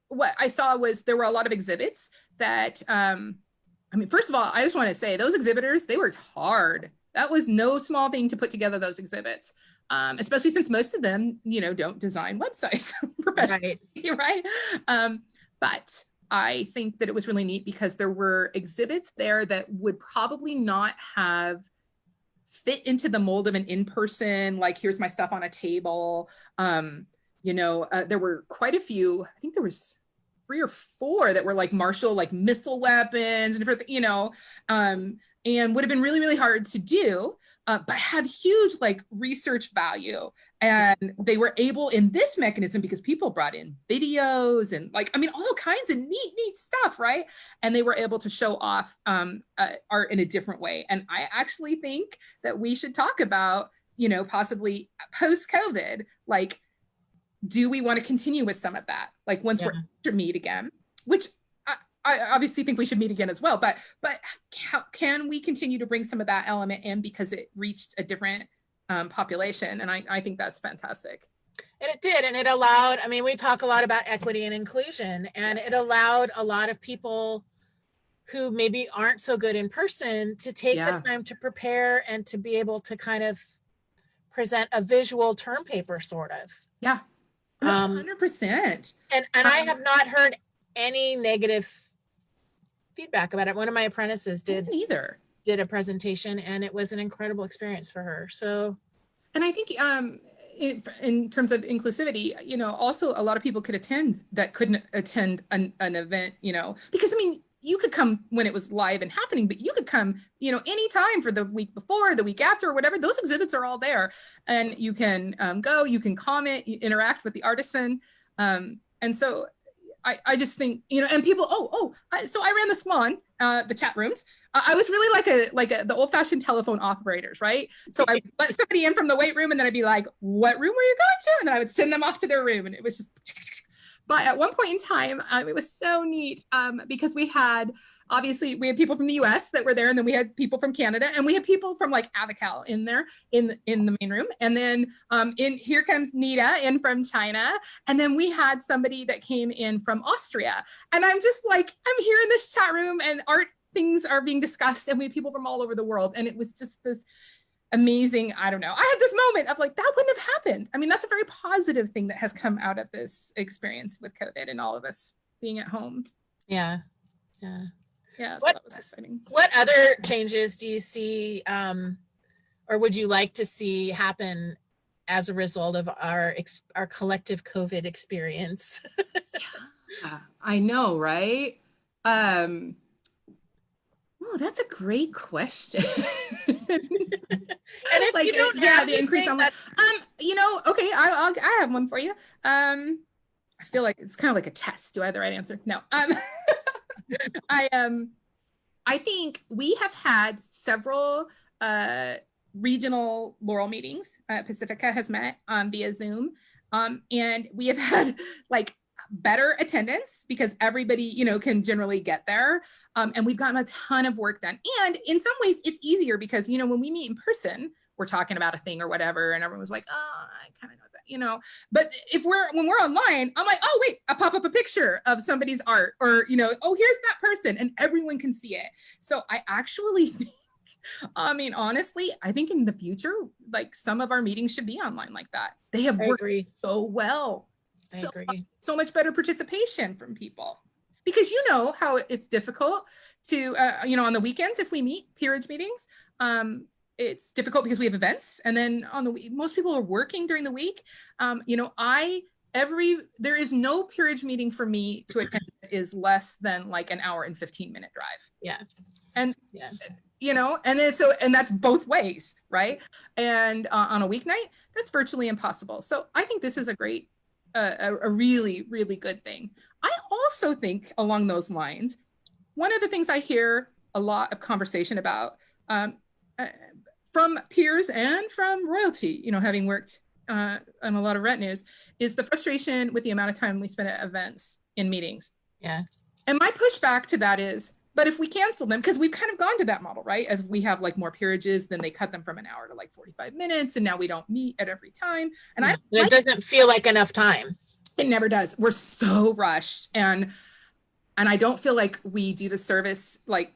What I saw was there were a lot of exhibits that, I mean, first of all, I just want to say those exhibitors, they worked hard. That was no small thing to put together those exhibits, especially since most of them, you know, don't design websites professionally, right? But I think that it was really neat because there were exhibits there that would probably not have fit into the mold of an in-person, like, here's my stuff on a table. You know, there were quite a few, I think there was 3 or 4 that were like Marshall, like missile weapons and different, you know, and would have been really, really hard to do, but have huge like research value. And they were able in this mechanism because people brought in videos and like, I mean, all kinds of neat stuff, right? And they were able to show off art in a different way. And I actually think that we should talk about, you know, possibly post-COVID, like, do we want to continue with some of that? Like once we're to meet again, which I obviously think we should meet again as well, but can we continue to bring some of that element in because it reached a different population? And I think that's fantastic. And it did, and it allowed, I mean, we talk a lot about equity and inclusion, and it allowed a lot of people who maybe aren't so good in person to take the time to prepare and to be able to kind of present a visual term paper sort of. Yeah. 100%. And I have not heard any negative feedback about it. One of my apprentices did a presentation, and it was an incredible experience for her. So, and I think in terms of inclusivity, you know, also a lot of people could attend that couldn't attend an event, you know, because I mean, you could come when it was live and happening, but you could come, you know, anytime for the week before, the week after, or whatever. Those exhibits are all there, and you can go, you can comment, you interact with the artisan. And so I just think, you know, and people, so I ran the Swan, the chat rooms. I was really like the old fashioned telephone operators, right? So I let somebody in from the weight room, and then I'd be like, what room were you going to? And then I would send them off to their room, and it was just, but at one point in time, it was so neat because we had people from the US that were there, and then we had people from Canada, and we had people from like Avical in there in the main room. And then here comes Nita in from China. And then we had somebody that came in from Austria. And I'm just like, I'm here in this chat room and art things are being discussed, and we had people from all over the world. And it was just this amazing, I don't know. I had this moment of like, that wouldn't have happened. I mean, that's a very positive thing that has come out of this experience with COVID and all of us being at home. Yeah. So that was exciting. What other changes do you see or would you like to see happen as a result of our collective COVID experience? I know, right? Oh, that's a great question. And if like, you don't have the increase on you know, okay, I have one for you. I feel like it's kind of like a test. Do I have the right answer? No. I think we have had several regional Laurel meetings. Pacifica has met via Zoom, and we have had like better attendance because everybody, you know, can generally get there. And we've gotten a ton of work done. And in some ways it's easier because, you know, when we meet in person, we're talking about a thing or whatever, and everyone's like, oh, I kind of know that, you know. But when we're online, I'm like, oh wait, I pop up a picture of somebody's art, or, you know, oh, here's that person, and everyone can see it. So I actually think, I mean, honestly, I think in the future, like some of our meetings should be online like that. They have worked so well. So much better participation from people, because you know how it's difficult to, you know, on the weekends, if we meet peerage meetings, it's difficult because we have events. And then on the week, most people are working during the week. You know, there is no peerage meeting for me to attend that is less than like an hour and 15-minute drive. Yeah. And you know, and then and that's both ways, right? And on a weeknight, that's virtually impossible. So I think this is a great, a really, really good thing. I also think along those lines, one of the things I hear a lot of conversation about from peers and from royalty, you know, having worked on a lot of retinues, is the frustration with the amount of time we spend at events in meetings. Yeah. And my pushback to that is, But if we cancel them, because we've kind of gone to that model, right? If we have like more peerages, then they cut them from an hour to like 45 minutes, and now we don't meet at every time. And it doesn't feel like enough time. It never does. We're so rushed, and I don't feel like we do the service like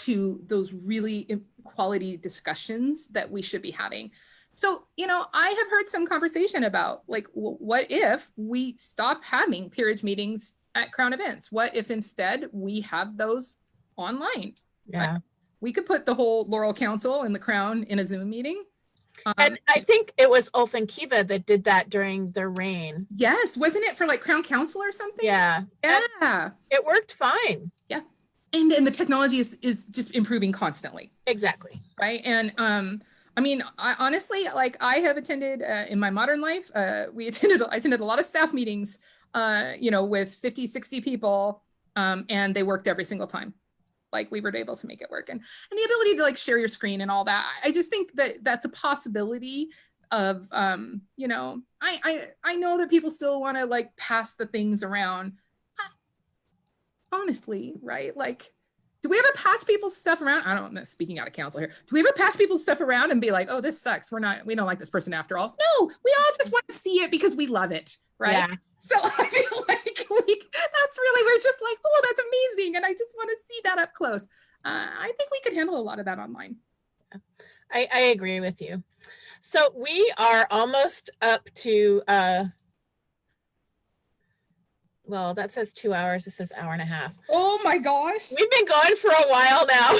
to those really quality discussions that we should be having. So, you know, I have heard some conversation about like, what if we stop having peerage meetings at Crown events? What if instead we have those online? Yeah. Like, we could put the whole Laurel Council and the Crown in a Zoom meeting. And I think it was Ulf and Kiva that did that during the reign. Yes. Wasn't it for like Crown Council or something? Yeah. Yeah. And it worked fine. Yeah. And the technology is just improving constantly. Exactly. Right. And I mean, I honestly, like I have attended in my modern life, I attended a lot of staff meetings, you know, with 50, 60 people, and they worked every single time. Like we were able to make it work, and the ability to like share your screen and all that. I just think that that's a possibility of, you know, I know that people still want to like pass the things around. Honestly, right? Like, do we ever pass people's stuff around? I don't know, speaking out of council here. Do we ever pass people's stuff around and be like, oh, this sucks. We don't like this person after all. No, we all just want to see it because we love it. Right. Yeah. So I feel like we're just like, oh, that's amazing. And I just want to see that up close. I think we could handle a lot of that online. I agree with you. So we are almost up to, well, that says 2 hours. It says hour and a half. Oh my gosh. We've been going for a while now.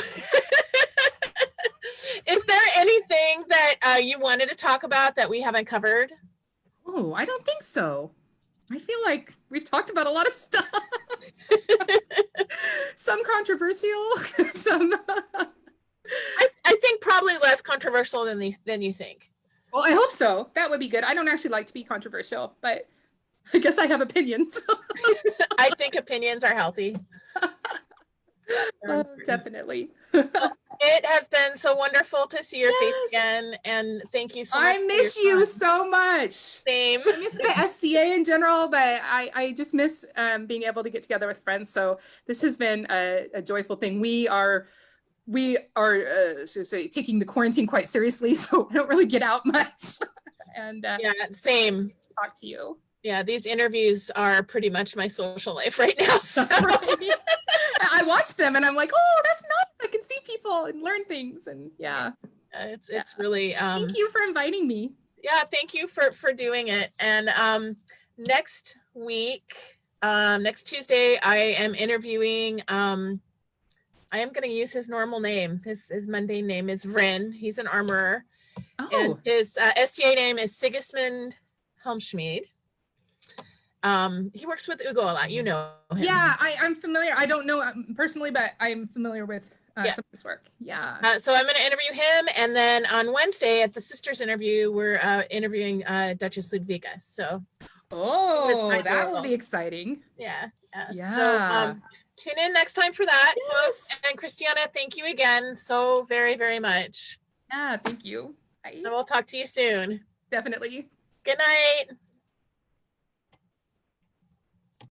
Is there anything that you wanted to talk about that we haven't covered? Oh, I don't think so. I feel like we've talked about a lot of stuff. Some controversial, some. I think probably less controversial than you think. Well, I hope so. That would be good. I don't actually like to be controversial, but I guess I have opinions. I think opinions are healthy. Definitely. It has been so wonderful to see your face again, and thank you so much. I miss you so much. Same. I miss the SCA in general, but I just miss being able to get together with friends. So this has been a joyful thing. We are taking the quarantine quite seriously, so I don't really get out much. And yeah, same. Talk to you. Yeah, these interviews are pretty much my social life right now. So. Right. I watch them and I'm like, oh, that's nice. I can see people and learn things. And yeah. It's really thank you for inviting me. Yeah, thank you for doing it. And next week, next Tuesday, I am interviewing I am going to use his normal name. His mundane name is Vrin. He's an armorer. Oh. And his STA name is Sigismund Helmschmied. He works with Ugo a lot. You know him. Yeah, I'm familiar. I don't know personally, but I'm familiar with some of his work. Yeah. So I'm going to interview him. And then on Wednesday at the sisters interview, we're interviewing Duchess Ludwika. So that will be exciting. Yeah. Yeah. So tune in next time for that. Yes. And Cristiana, thank you again so very, very much. Yeah, thank you. Bye. And we'll talk to you soon. Definitely. Good night.